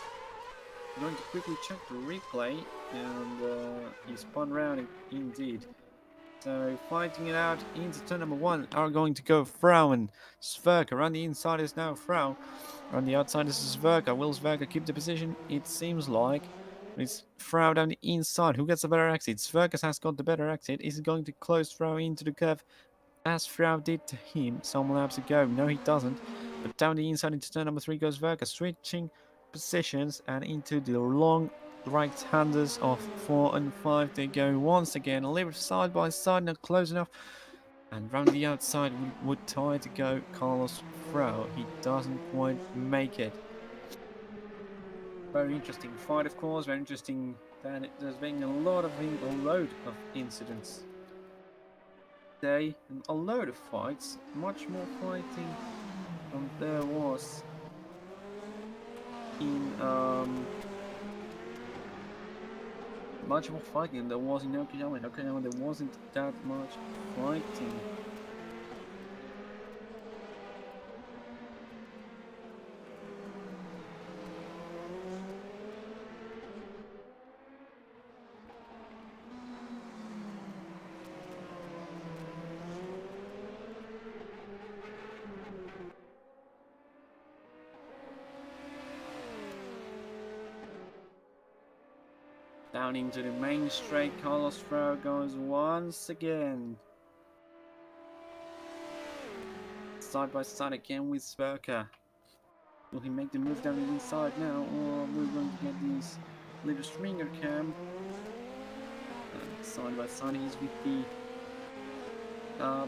I'm going to quickly check the replay, and he spun round indeed. So fighting it out into turn number 1 are going to go Frau and Sverker. Around the inside is now Frau. On the outside is Sverker. Will Sverker keep the position? It seems like it's Frau down the inside. Who gets the better exit? Sverker has got the better exit. Is he going to close Frau into the curve as Frau did to him some laps ago? No, he doesn't. But down the inside into turn number 3 goes Sverker, switching positions and into the long right-handers of 4 and 5. They go once again, a little side by side, not close enough. And round the outside would try to go Carlos Frau. He doesn't quite make it. Very interesting fight, of course. Very interesting that there's been a load of incidents today, and a load of fights. Much more fighting than there was in much more fighting than there was in Okinawa. In Okinawa there wasn't that much fighting. Down into the main straight, Carlos Frau goes once again. Side by side again with Sverker. Will he make the move down the inside now, or we're going to get these little stringer cam? And side by side he's with the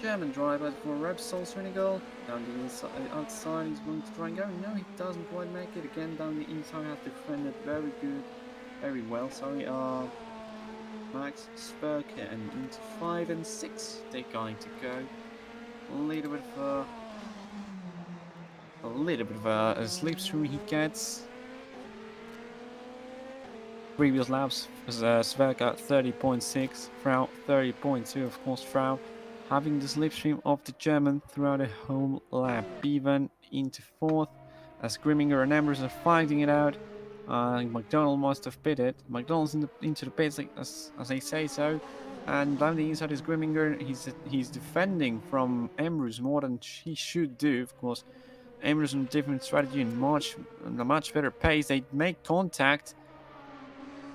German driver for Repsol Senegal. Down the inside, outside he's going to try and go. No, he doesn't quite make it. Again down the inside, has defended very good. Very well, sorry, Max Sverker, and into 5 and 6 they're going to go. A little bit of a slipstream he gets. Previous laps, Sverker 30.6, Frau 30.2, of course Frau having the slipstream of the German throughout the whole lap. Even into 4th, as Grimminger and Embers are fighting it out. McDonald must have pitted. McDonald's into the pits, like, as they say so. And down the inside is Grimminger. He's defending from Emrus more than he should do. Of course, Emrus on a different strategy and a much better pace. They make contact.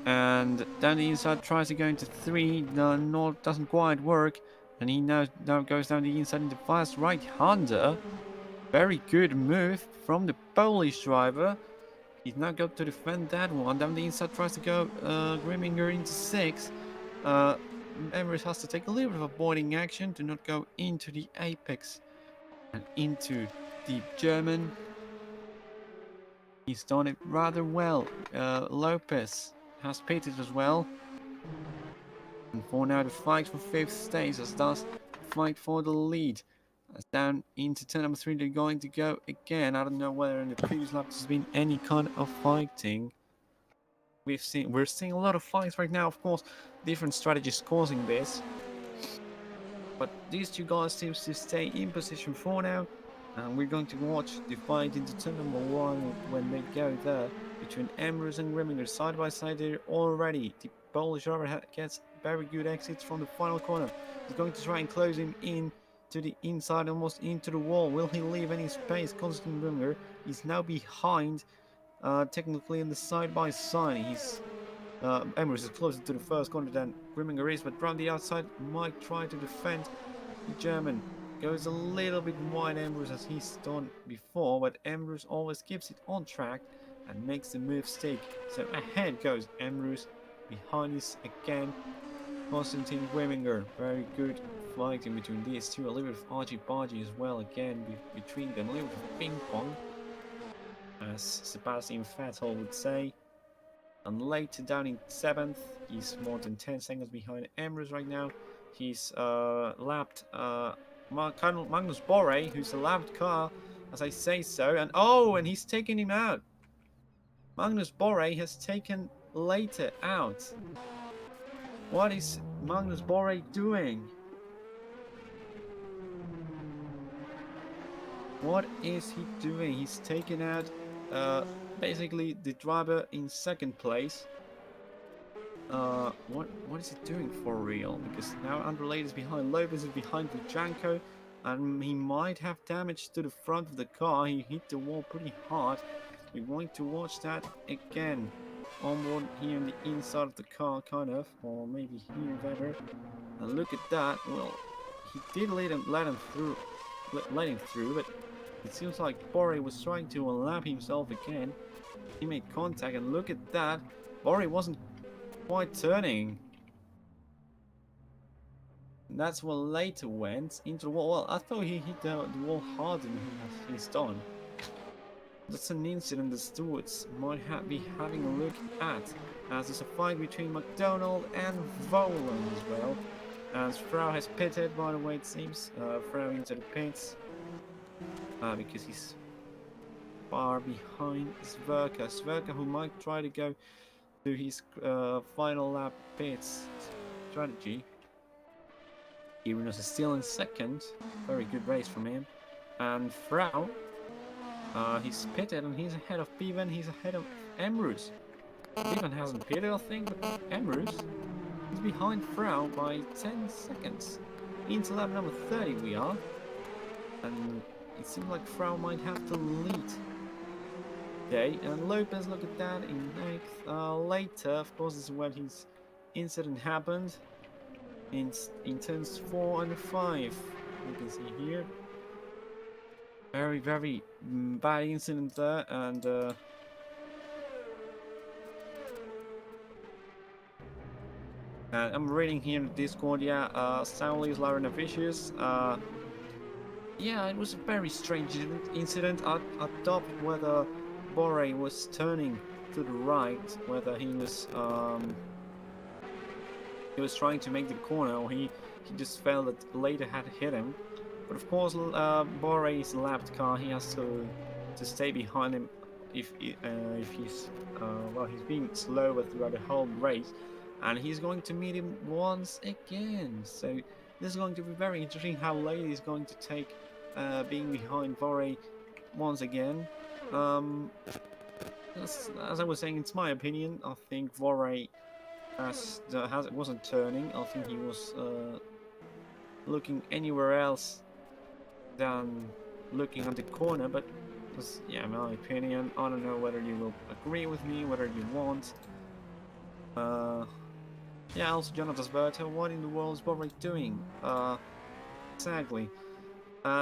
And down the inside tries to go into 3. No, doesn't quite work. And he now goes down the inside into fast right-hander. Very good move from the Polish driver. He's now got to defend that one. Down the inside tries to go Grimminger into 6. Emrys has to take a little bit of avoiding action to not go into the apex and into the German. He's done it rather well. Lopez has pitted as well. And for now the fight for 5th stays, as does the fight for the lead. As down into turn number 3 they're going to go again. I don't know whether in the previous lap there's been any kind of fighting. We're seeing a lot of fights right now, of course, different strategies causing this. But these two guys seem to stay in position for now. And we're going to watch the fight into turn number 1 when they go there. Between Emrys and Grimminger side by side there already. The Polish driver gets very good exits from the final corner. He's going to try and close him in to the inside, almost into the wall. Will he leave any space? Constant Grimminger. He's now behind, technically in the side by side. He's Emrys is closer to the first corner than Grimminger is, but from the outside might try to defend the German. Goes a little bit wide, Emrys, as he's done before, but Emrys always keeps it on track and makes the move stick. So ahead goes Emrys, behind is again Constantine Weminger. Very good fighting between these two. A little bit of argy-bargy as well again between them. A little bit of ping-pong, as Sebastian Vettel would say. And later down in 7th, he's more than 10 seconds behind Emrys right now. He's lapped Magnus Borre, who's a lapped car, as I say so. And oh, and he's taking him out. Magnus Borre has taken later out. What is Magnus Borre doing? What is he doing? He's taken out basically the driver in 2nd place. What is he doing for real? Because now Andrelade is behind, Lopez is behind Vujanko, and he might have damage to the front of the car. He hit the wall pretty hard. We're going to watch that again. Onboard here in the inside of the car, kind of, or maybe here better. And look at that. Well, he did let him through, but it seems like Borre was trying to unlap himself again. He made contact, and look at that. Borre wasn't quite turning. And that's what later went into the wall. Well, I thought he hit the wall harder than he's done. That's an incident the stewards might be having a look at, as there's a fight between McDonald and Volan as well. As Frau has pitted, by the way, it seems. Frau into the pits. Because he's far behind Sverker. Sverker, who might try to go to his final lap pits strategy. Irinos is still in 2nd. Very good race from him. And Frau, he's pitted and he's ahead of Piven, he's ahead of Emrys. Piven hasn't pitted, I think, but Emrys is behind Frau by 10 seconds. Into lap number 30 we are. And it seems like Frau might have to lead. Okay, and Lopez, look at that, in 9th. Later, of course, this is where his incident happened. In turns 4 and 5. You can see here. Very, very bad incident there, and I'm reading here in the Discord, yeah, Stanley's Lauren Officious. Yeah, it was a very strange incident. I doubt whether Borre was turning to the right, whether he was trying to make the corner, or he just felt that later had hit him. But of course, Borre is a lapped car. He has to stay behind him if he's well, he's being slower throughout the whole race, and he's going to meet him once again. So this is going to be very interesting how late he's going to take being behind Borre once again. As I was saying, it's my opinion. I think Borre wasn't turning. I think he was looking anywhere else than looking at the corner, but that's, yeah, my opinion. I don't know whether you will agree with me, whether you won't. Yeah, also Jonathan Berta, what in the world is Borre doing? Exactly.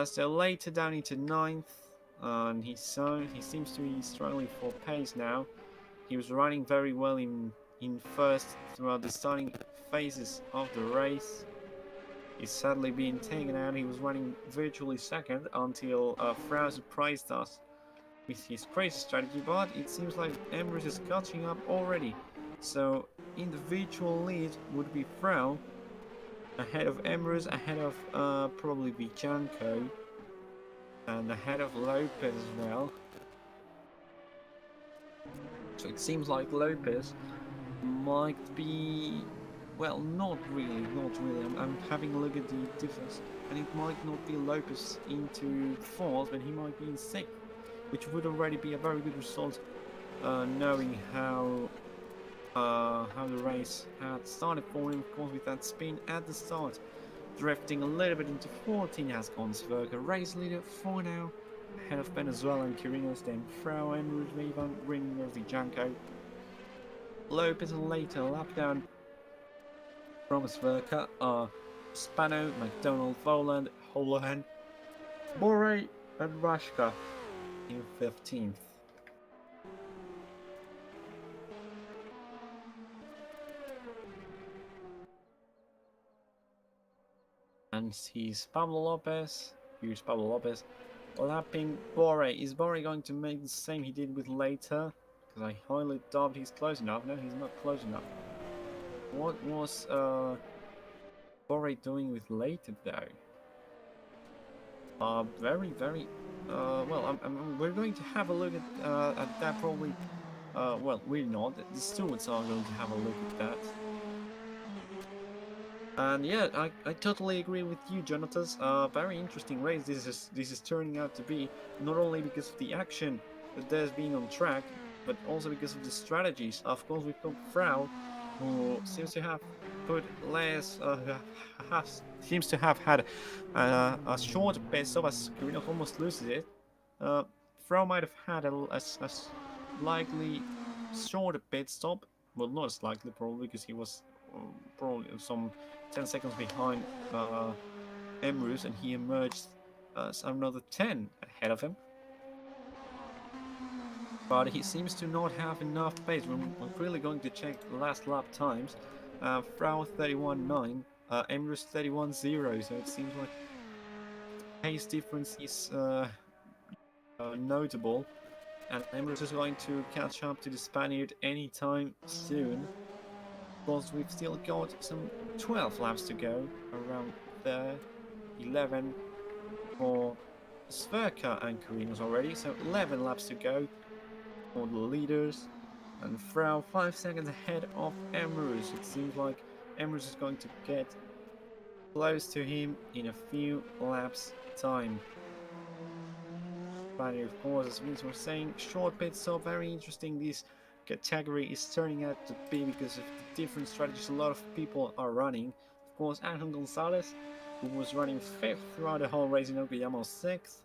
So later down into 9th, and he seems to be struggling for pace now. He was running very well in 1st throughout the starting phases of the race. He's sadly being taken out. He was running virtually 2nd until Frau surprised us with his crazy strategy, but it seems like Emrys is catching up already. So in the virtual lead would be Frau, ahead of Emrys, ahead of probably Vujanko, and ahead of Lopez as well. So it seems like Lopez might be, well, not really. I'm having a look at the difference, and it might not be Lopez into 4th, but he might be in 6th, which would already be a very good result, knowing how the race had started for him, of course, with that spin at the start. Drifting a little bit into 14 has gone Sverker, race leader for now, ahead of Venezuela and Quirinos, then Frau, Emrys, Revan, Grimmer, Vujanko, Lopez, and later lap down from Sverker are Spano, McDonald, Voland, Holohan, Borre, and Rashka in 15th. And he's Pablo Lopez. Here's Pablo Lopez lapping Bore. Is Bore going to make the same he did with later? Because I highly doubt he's close enough. No, he's not close enough. What was Bore doing with later though? Very, very. Well, we're going to have a look at that probably. Well, we're not. The stewards are going to have a look at that. And yeah, I totally agree with you, Jonathan. Very interesting race this is turning out to be, not only because of the action that there's been on track, but also because of the strategies. Of course, we've got Frau, who seems to have put less, seems to have had a short pit stop as Carino almost loses it. Frau might have had a slightly shorter pit stop. Well, not as likely, probably, because he was probably some 10 seconds behind Emrys, and he emerged as another 10 ahead of him. But he seems to not have enough pace. We're really going to check the last lap times. Frau 31.9, Emrys 31.0, so it seems like the pace difference is notable. And Emrys is going to catch up to the Spaniard anytime soon. Because we've still got some 12 laps to go, around there, 11 for Sverka and Carino's already, so 11 laps to go for the leaders, and Frau 5 seconds ahead of Emrys. It seems like Emrys is going to get close to him in a few laps time. But of course, as we were saying, short pit stop, very interesting. This category is turning out to be because of the different strategies a lot of people are running. Of course, Angel Gonzalez, who was running 5th throughout the whole race in Okayama, 6th,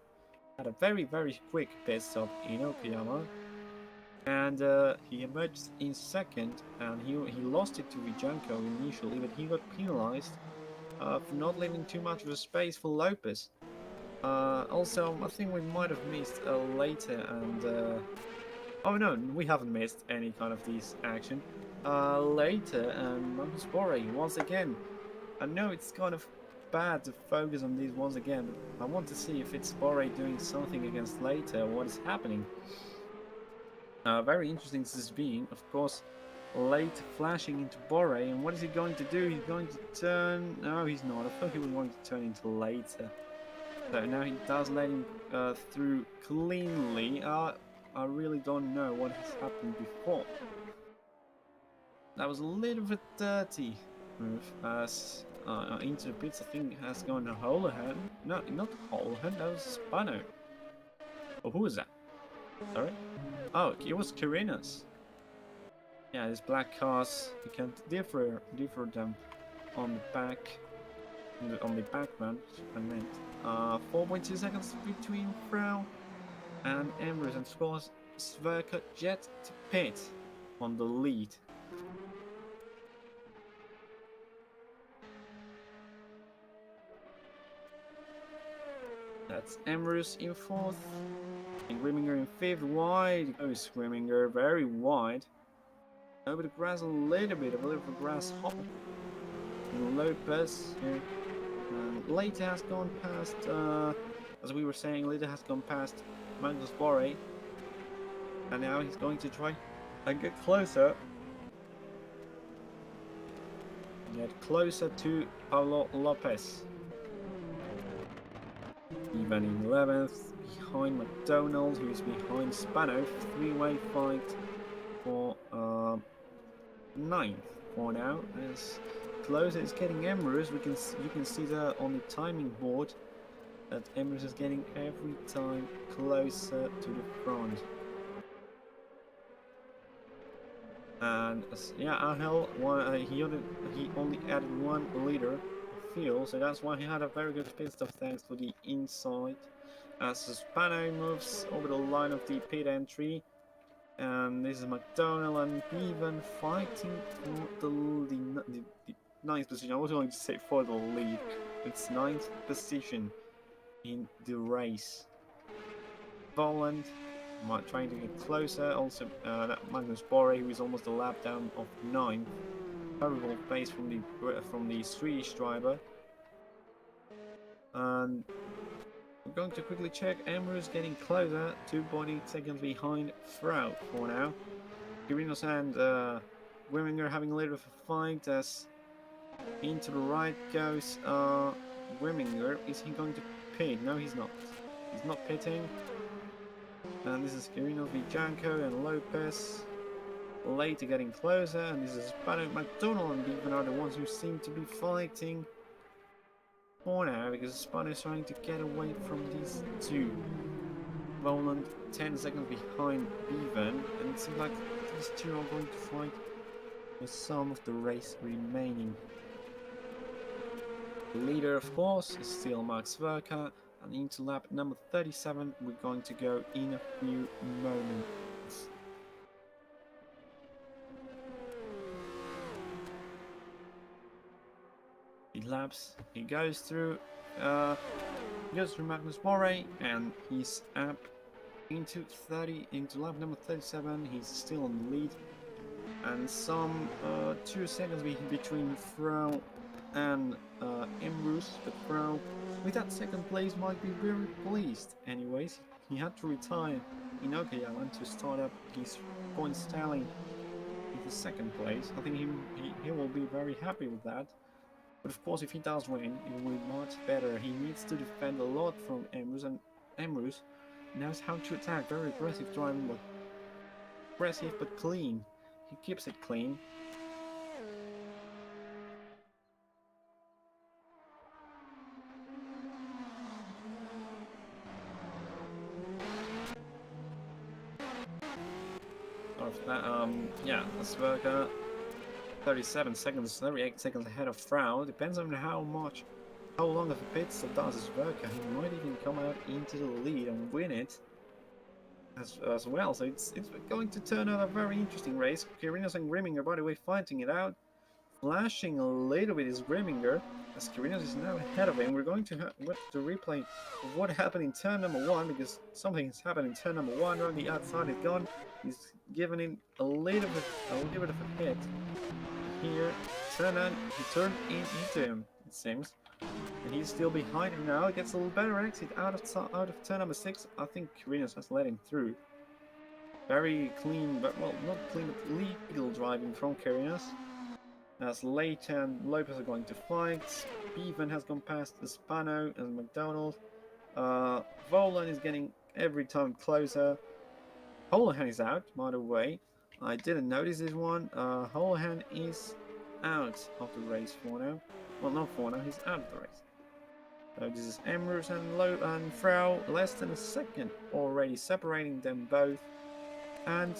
had a very, very quick pit stop in Okayama, and he emerged in 2nd, and he lost it to Vijanko initially, but he got penalized for not leaving too much of a space for Lopez. Also, I think we might have missed later, and oh no, we haven't missed any kind of these action. Later, and Magnus Bore once again. I know it's kind of bad to focus on these once again, but I want to see if it's Bore doing something against later, what is happening. Very interesting this is being, of course, late flashing into Bore, and what is he going to do? He's going to turn... No, he's not. I thought he was going to turn into later. So now he does let him through cleanly. I really don't know what has happened before. That was a little bit dirty move, as into the pits I think has gone a Holohan. No, not Holohan, that was Spano. Oh, who was that? Sorry? Oh, it was Carino's. Yeah, these black cars, you can differ them on the back, on the background, I meant. 4.2 seconds between Frau and Emrys, and scores Sverka jet to pit on the lead. That's Emrys in 4th, and Grimminger in 5th. Wide goes Grimminger, very wide. Over the grass a little bit of a grass hop. And Lopez here. Later has gone past, as we were saying, later has gone past Magnus Bore. And now he's going to try and get closer. Get closer to Pablo Lopez. Even in 11th, behind McDonald, who is behind Spano. 3-way fight for 9th for now. As closer is getting Emrys, you can see that on the timing board that Emrys is getting every time closer to the front. And yeah, Angel, he only added 1 liter of fuel, so that's why he had a very good pit stop thanks to the inside. As Spano moves over the line of the pit entry, and this is McDonald and even fighting for the 9th position. I was going to say for the lead. It's 9th position in the race. Voland trying to get closer. Also, Magnus Bore, who is almost a lap down of 9th. Terrible pace from the Swedish driver. And we're going to quickly check. Ambrose getting closer, 2.8 seconds behind Frau for now. Kirinos and Wimminger having a little bit of a fight as into the right goes Wimminger. Is he going to pit? No, he's not. He's not pitting. And this is Kirinos v Janko and Lopez. Later getting closer, and this is Spano, McDonald and Bevan are the ones who seem to be fighting for now, because Spano is trying to get away from these two. Roland 10 seconds behind Bevan, and it seems like these two are going to fight for some of the race remaining. The leader, of course, is still Max Verka, and into lap number 37 we're going to go in a few moments. He laps, he goes through Magnus Moray, and he's up into lap number 37. He's still on the lead, and some 2 seconds between Frau and Ambrose, but Frau with that second place might be very pleased. Anyways, he had to retire in Okayama to start up his points tally with the second place. I think he will be very happy with that. But of course, if he does win, it will be much better. He needs to defend a lot from Ambrose, and Ambrose knows how to attack. Very aggressive driving, but aggressive but clean. He keeps it clean. After that, yeah, Asperger. 37 seconds, 38 seconds ahead of Frau. Depends on how long of a pit stop does his work. He might even come out into the lead and win it as well. So it's going to turn out a very interesting race. Kirinos and Grimminger, by the way, fighting it out. Flashing a little bit is Grimminger, as Kirinos is now ahead of him. We're going to watch the replay of what happened in turn number 1, because something has happened in turn number 1. On the outside is gone. He's given him a little bit of a hit. Here, he turned into him, it seems, and he's still behind him now. He gets a little better exit out of turn number 6. I think Kirinos has let him through. Very clean, but well, not clean, but legal driving from Kirinos. As Leite and Lopez are going to fight. Bevan has gone past the Spano and McDonald. Volan is getting every time closer. Holohan is out, by the way. I didn't notice this one. Holohan is out of the race for now. Well, not for now, he's out of the race. So this is Ambrose and Frau, less than a second already separating them both. And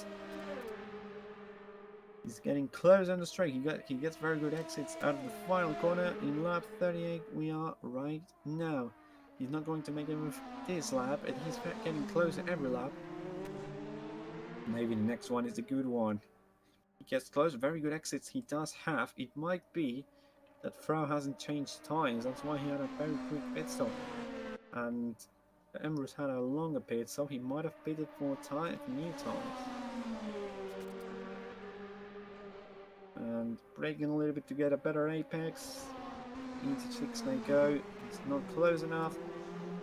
he's getting close on the straight. He gets very good exits out of the final corner in lap 38. We are right now. He's not going to make it with this lap, and he's getting closer every lap. Maybe the next one is the good one. He gets close, very good exits he does have. It might be that Frau hasn't changed times, that's why he had a very quick pit stop. And Ambrose had a longer pit, so he might have pitted for new times. And braking a little bit to get a better apex. Into 6 they go. It's not close enough.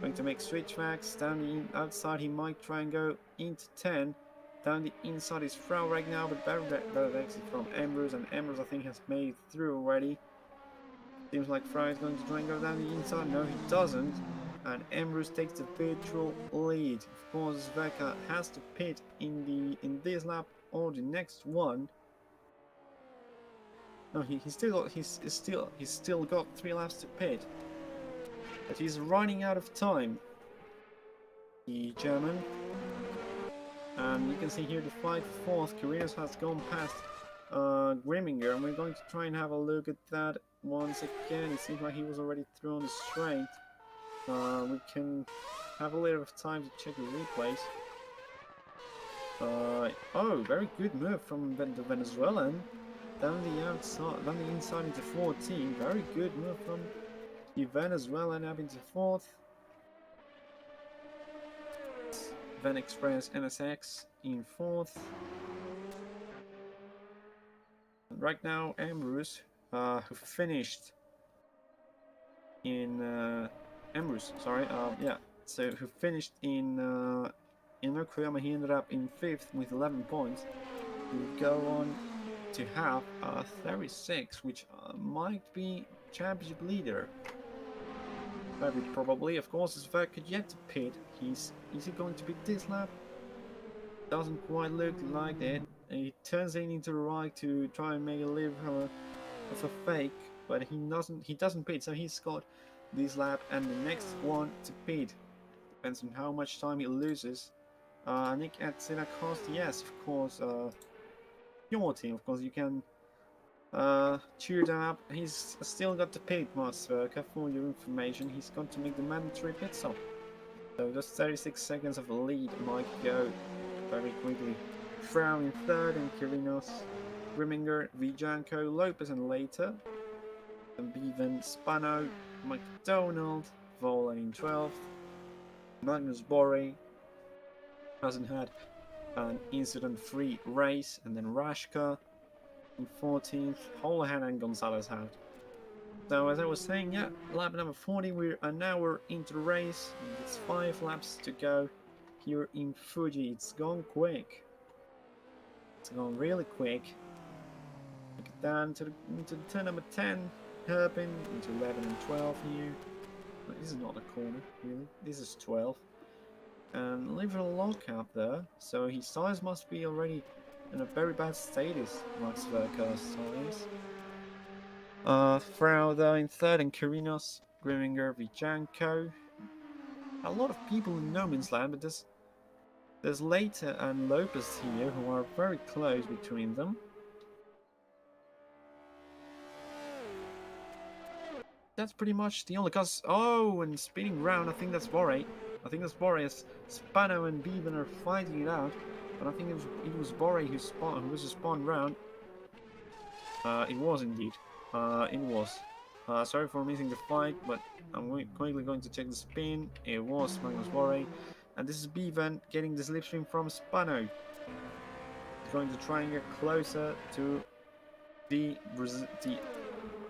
Going to make switchbacks. Down the outside he might try and go into 10. Down the inside is Frau right now, but better exit from Ambrose, and Ambrose I think has made it through already. Seems like Frau is going to try and go down the inside. No, he doesn't. And Ambrose takes the virtual lead. Of course, Veka has to pit in this lap or the next one. No, he's still got 3 laps to pit, but he's running out of time. The German. And you can see here the fight for 4th. Kirinos has gone past Grimminger, and we're going to try and have a look at that once again. It seems like he was already through on the straight. We can have a little bit of time to check the replays. Oh, very good move from the Venezuelan. Down the outside, down the inside into 14. Very good move from the Venezuelan up into 4th. Van Express NSX in 4th. And right now, Ambrose, who finished in Emrys, sorry. Yeah. So who finished in Yokohama? He ended up in 5th with 11 points. Will go on to have 36, which might be championship leader. Very probably. Of course, Sverk could yet to pit. Is he going to beat this lap? Doesn't quite look like it. He turns in into the right to try and make a live of a fake, but he doesn't pit, so he's got this lap and the next one to pit. Depends on how much time he loses. Nick at Sina Cost, yes, of course. Your team, of course, you can cheer them up. He's still got the pit, Master. For your information, he's going to make the mandatory pit stop. So just 36 seconds of lead might go very quickly. Frown in 3rd, and Kirinos, Grimminger, Vijanko, Lopez, and later. And Bevan, Spano, McDonald, Volan in 12th. Magnus Borre hasn't had an incident-free race, and then Rashka in 14th. Holohan and Gonzalez had. So as I was saying, yeah, lap number 40, we're into the race. It's 5 laps to go here in Fuji. It's gone quick. It's gone really quick. Get down to into turn number 10, hairpin, into 11 and 12 here. But this is not a corner, really. This is 12. And liberal lockup there, so his size must be already in a very bad status, Max Verker's size. Frau there in 3rd, and Kirinos, Grimminger, Vijanko. A lot of people in no man's land, but there's Later and Lopez here who are very close between them. That's pretty much the only cause. Oh, and spinning round, I think that's Borre. I think that's Borre as Spano and Bevan are fighting it out. But I think it was Borre who was a spawn round. It was indeed. It was. Sorry for missing the fight, but I'm quickly going to check the spin. It was Magnus Borre. And this is Bevan getting the slipstream from Spano. He's going to try and get closer to the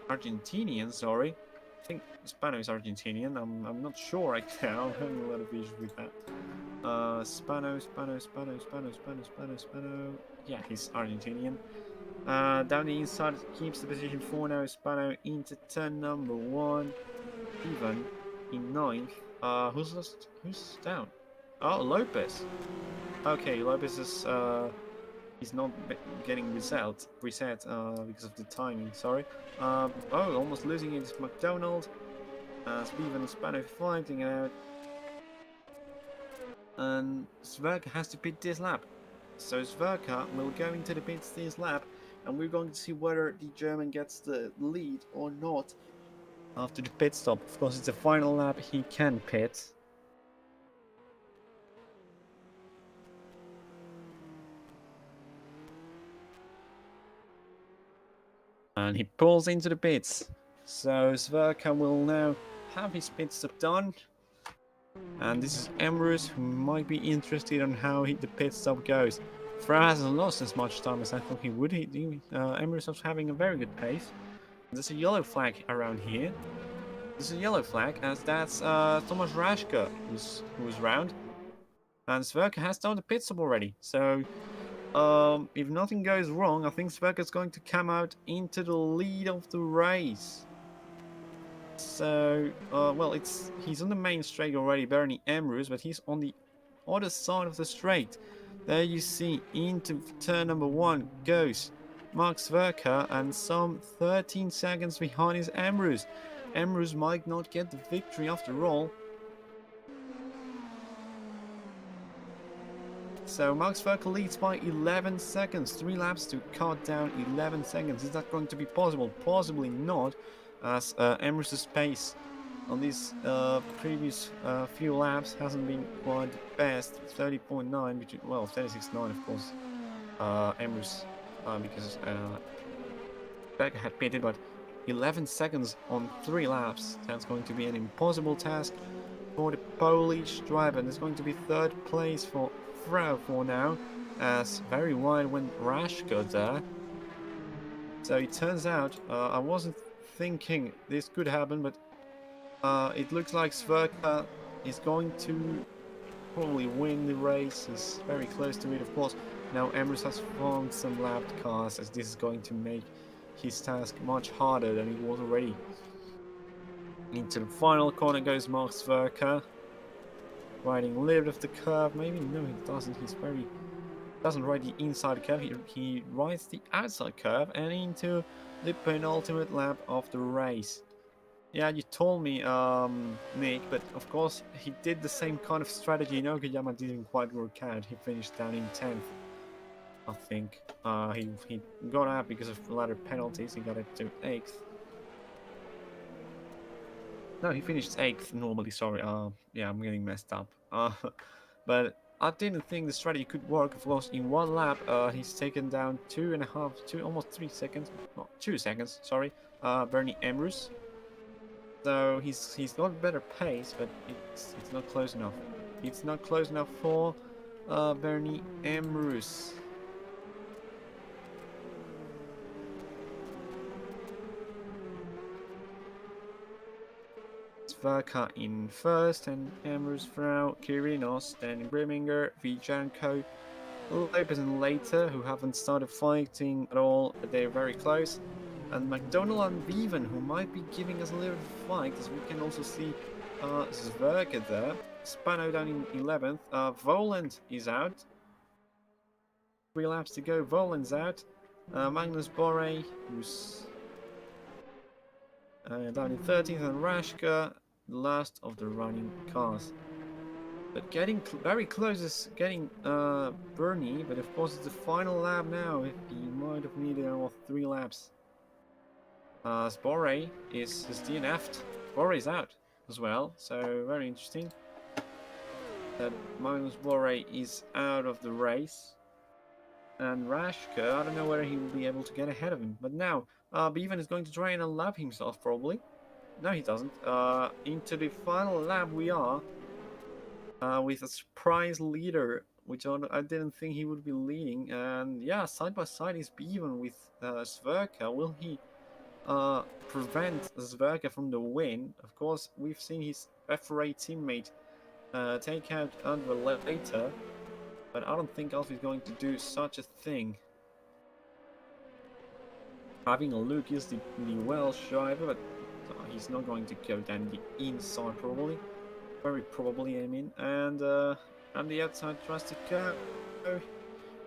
Argentinian, sorry. I think Spano is Argentinian. I'm not sure right now. I'm having a lot of issues with that. Spano. Yeah, he's Argentinian. Down the inside, keeps the position for now. Spano into turn number 1. Even in 9th. Who's down? Oh, Lopez. Okay, Lopez is he's not getting reset because of the timing. Sorry. Oh, almost losing it is McDonald. Steven and Spano fighting out. And Sverker has to pit this lap. So Sverker will go into the pits this lap, and we're going to see whether the German gets the lead or not after the pit stop. Of course, it's a final lap, he can pit. And he pulls into the pits. So Sverker will now have his pit stop done. And this is Emrys, who might be interested on how the pit stop goes. Fra hasn't lost as much time as I thought he would. Emrys was having a very good pace. There's a yellow flag around here. There's a yellow flag, as that's Thomas Rashka who was round. And Sverker has done the pit stop already. So if nothing goes wrong, I think Sverker's going to come out into the lead of the race. So, well, he's on the main straight already, Bernie Emrys, but he's on the other side of the straight. There you see, into turn number 1 goes Mark Sverker, and some 13 seconds behind is Emrys. Emrys might not get the victory after all. So Max Sverker leads by 11 seconds, 3 laps to cut down 11 seconds. Is that going to be possible? Possibly not, as Emrys' pace on these previous few laps hasn't been quite the best. 30.9, well, 36.9 of course. Emrys, because Becker had pitted, but 11 seconds on 3 laps. That's going to be an impossible task for the Polish driver. And it's going to be 3rd place for Frau for now, as very wide went Rashka there. So it turns out I wasn't thinking this could happen, but It looks like Sverka is going to probably win the race. He's very close to it, of course. Now Emrys has found some lapped cars, as this is going to make his task much harder than it was already. Into the final corner goes Mark Sverka, riding a little bit of the curve. Maybe no, he doesn't. Doesn't ride the inside curve. He rides the outside curve and into the penultimate lap of the race. Yeah, you told me, Nick, but of course he did the same kind of strategy. Okayama didn't quite work out. He finished down in 10th, I think. He got out because of ladder penalties. He got it to 8th. No, he finished 8th normally. Sorry. Yeah, I'm getting messed up. But I didn't think the strategy could work. Of course, in one lap, he's taken down 2.5, almost 3 seconds. No, 2 seconds. Sorry. Bernie Emrys. So he's got better pace, but it's not close enough. It's not close enough for Bernie Emrys. Sverka in first, and Emrys, Frau, Kirinos, then Griminger, Vijanko, Lopez and later, who haven't started fighting at all, but they're very close. And McDonald and Viven, who might be giving us a little fight, as we can also see Sverka there. Spano down in 11th. Voland is out. 3 laps to go. Voland's out. Magnus Borre, who's down in 13th, and Rashka, the last of the running cars. But getting very close is getting Bernie, but of course it's the final lap now. He might have needed almost 3 laps. Spore is DNF'd. Spore is out as well, so very interesting. That Magnus Spore is out of the race. And Rashka, I don't know whether he will be able to get ahead of him. But now, Bevan is going to try and lap himself, probably. No, he doesn't. Into the final lap we are. With a surprise leader, which I didn't think he would be leading. And yeah, side by side is Bevan with Sverka. Will he prevent Sverka from the win? Of course, we've seen his FRA teammate take out Andra later, but I don't think Alf is going to do such a thing. Having a look is the Welsh driver, but he's not going to go down the inside probably. Very probably, I mean. And on the outside tries to go.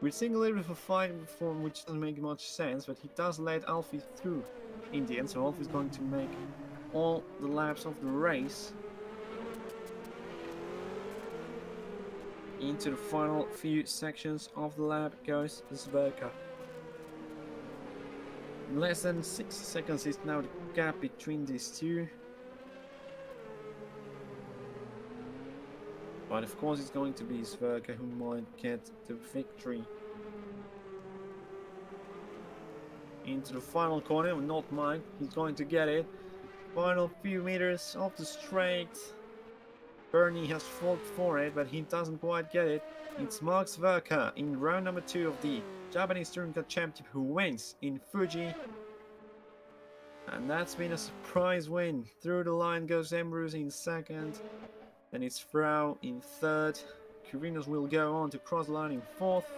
We're seeing a little bit of a fight form which doesn't make much sense, but he does let Alfie through in the end, so Alfie's going to make all the laps of the race. Into the final few sections of the lap goes Sverka. Less than 6 seconds is now the gap between these two. But of course it's going to be Sverka who might get the victory. Into the final corner, not mine, he's going to get it. Final few meters of the straight. Bernie has fought for it, but he doesn't quite get it. It's Mark Sverka in round number 2 of the Japanese Touring Car Championship who wins in Fuji. And that's been a surprise win. Through the line goes Emrys in second. Then it's Frau in third. Kirinos will go on to cross the line in fourth.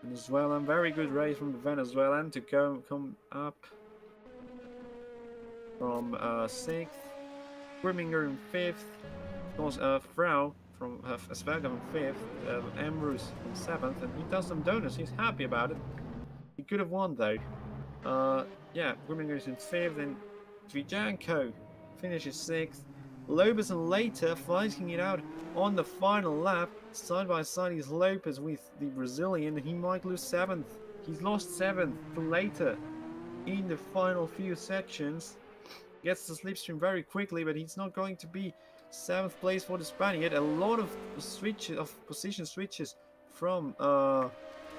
Venezuelan, very good race from the Venezuelan to come up from 6th. Griminger in 5th. Of course, Frau from Sverka from 5th. Emrys in 7th. And he does some donuts. He's happy about it. He could have won though. Yeah, Griminger is in 5th. And Vijanko finishes 6th. Lopez and later fighting it out on the final lap. Side by side is Lopez with the Brazilian. He might lose 7th. He's lost 7th to later in the final few sections. Gets the slipstream very quickly, but he's not going to be 7th place for the Spaniard. A lot of position switches from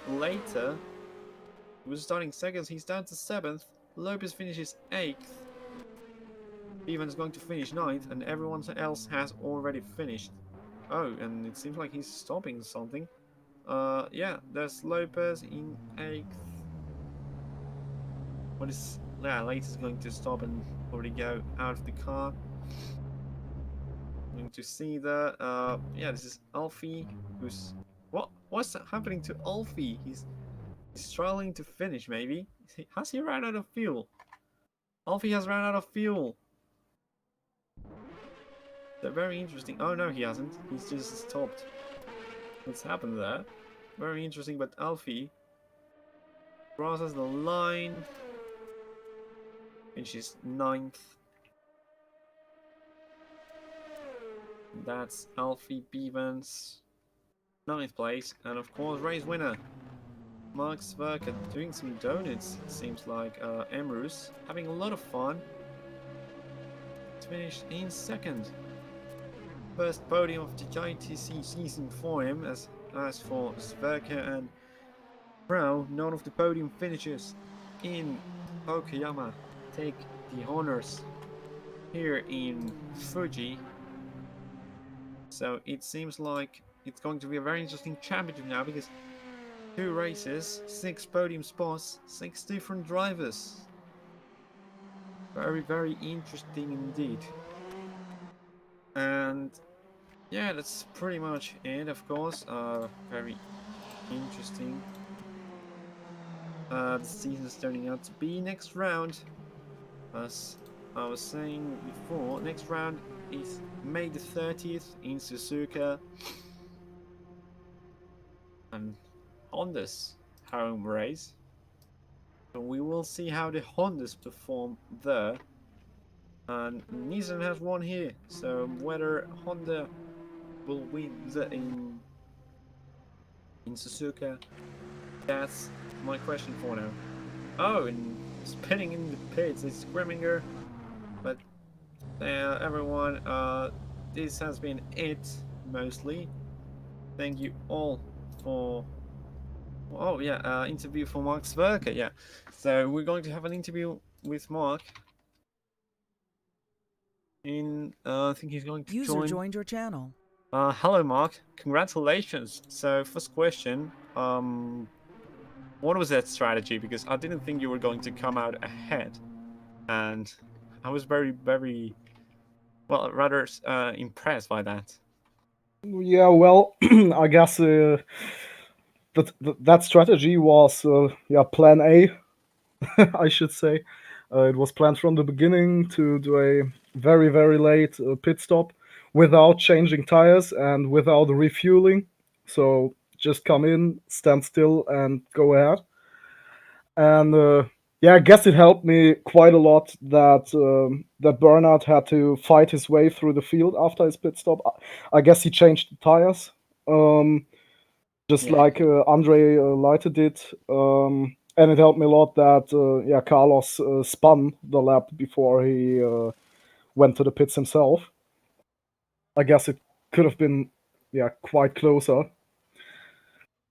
later. He was starting 2nd. He's down to 7th. Lopez finishes 8th. Ivan's going to finish 9th, and everyone else has already finished. Oh, and it seems like he's stopping something. Yeah, there's Lopez in 8th. yeah, Late's going to stop and already go out of the car. Going to see that. Yeah, this is Alfie, who's what's happening to Alfie? He's struggling to finish. Maybe has he run out of fuel? Alfie has run out of fuel. They're very interesting. Oh no, he hasn't. He's just stopped. What's happened there? Very interesting. But Alfie crosses the line. Finishes 9th. That's Alfie Bevans, 9th place, and of course race winner Max Verker doing some donuts. It seems like Emrus having a lot of fun. Finished in 2nd. First podium of the JTC season for him. As for Sverker and Brow, none of the podium finishes in Okayama take the honors here in Fuji. So it seems like it's going to be a very interesting championship now, because 2 races, 6 podium spots, 6 different drivers. Very, very interesting indeed. And yeah, that's pretty much it, of course. Very interesting. The season's turning out to be. Next round, as I was saying before, next round is May the 30th in Suzuka. And Honda's home race. So we will see how the Hondas perform there. And Nissan has won here, so whether Honda will win in Suzuka, that's my question for now. Oh, and spinning in the pits is Grimminger, but everyone, this has been it mostly. Thank you all for. Oh yeah, interview for Mark Sverker. Yeah, so we're going to have an interview with Mark. I think he's going to User join. joined your channel. Hello, Mark. Congratulations. So, first question. What was that strategy? Because I didn't think you were going to come out ahead, and I was very, very, well, rather impressed by that. Yeah, well, I guess that strategy was plan A, I should say. It was planned from the beginning to do a very, very late pit stop without changing tires and without refueling. So just come in, stand still, and go ahead. And yeah, I guess it helped me quite a lot that Bernard had to fight his way through the field after his pit stop. I guess he changed the tires, just Yeah. like Andre Leite did. And it helped me a lot that Carlos spun the lap before he went to the pits himself. I guess it could have been quite closer.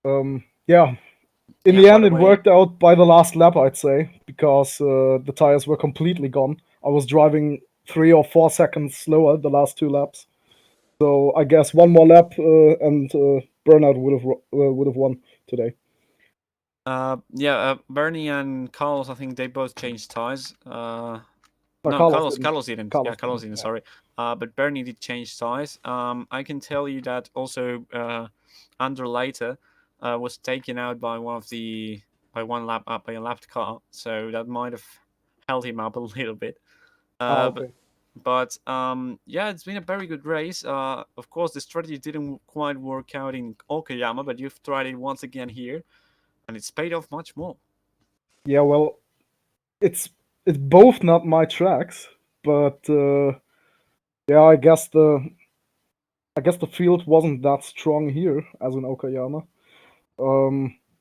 In the end, it worked out by the last lap, I'd say, because the tires were completely gone. I was driving 3 or 4 seconds slower the last 2 laps. So I guess one more lap and Bernard would have won today. Bernie and Carlos, I think they both changed tires. No, Carlos didn't. Carlos Carlos didn't. Sorry, but Bernie did change tires. I can tell you that also Andrew later was taken out by one lap up by a lapped car, so that might have held him up a little bit. Okay. But yeah, it's been a very good race. Of course, the strategy didn't quite work out in Okayama, but you've tried it once again here, and it's paid off much more. Yeah, well, it's both not my tracks, but I guess the field wasn't that strong here as in Okayama.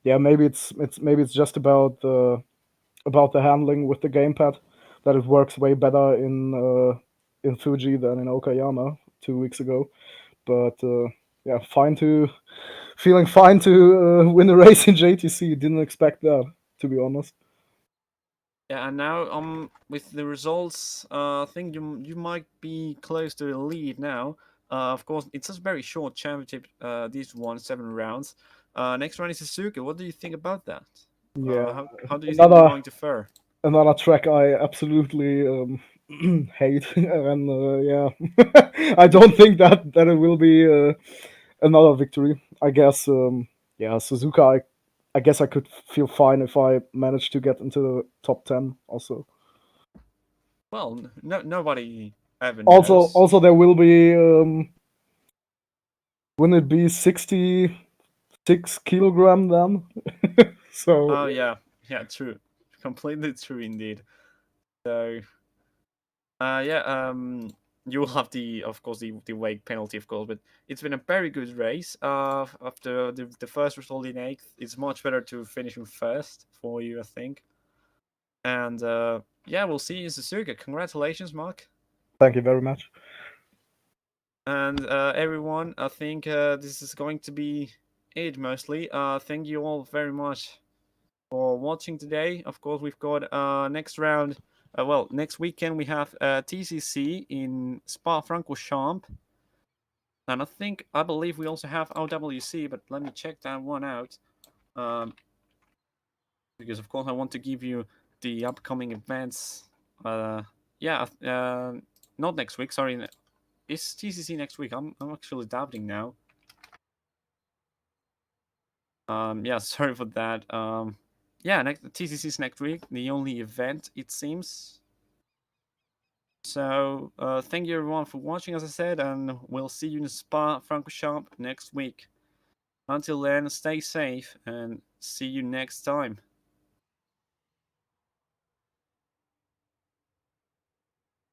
Maybe it's just about the handling with the gamepad, that it works way better in Fuji than in Okayama 2 weeks ago. But feeling fine to win a race in JTC. Didn't expect that, to be honest. Yeah, and now with the results, I think you might be close to the lead now. Of course, it's a very short championship. This one 7 rounds. Next round is Suzuka. What do you think about that? Yeah. How do you think you're going to fare? another track I absolutely hate, and yeah, I don't think that it will be another victory. I guess yeah, Suzuka. I guess I could feel fine if I managed to get into the top 10 also. Well, nobody ever Also, knows. there will be wouldn't it be 66 kilogram then? So Oh yeah, yeah, true, completely true indeed. So, yeah, you will have of course, the weight penalty, of course, but it's been a very good race. After the first result in eighth, it's much better to finish in first for you, I think. And yeah, we'll see you in Suzuka. Congratulations, Mark. thank you very much. And everyone, I think this is going to be it mostly. Thank you all very much for watching today. Of course, we've got next round. Well, next weekend we have TCC in Spa-Francorchamps, and I believe we also have OWC. But let me check that one out, because of course I want to give you the upcoming events. Yeah, not next week. Sorry, is TCC next week? I'm actually doubting now. Yeah, sorry for that. Yeah, TCC is next week. The only event, it seems. So, thank you everyone for watching, as I said, and we'll see you in Spa-Francorchamps next week. Until then, stay safe and see you next time.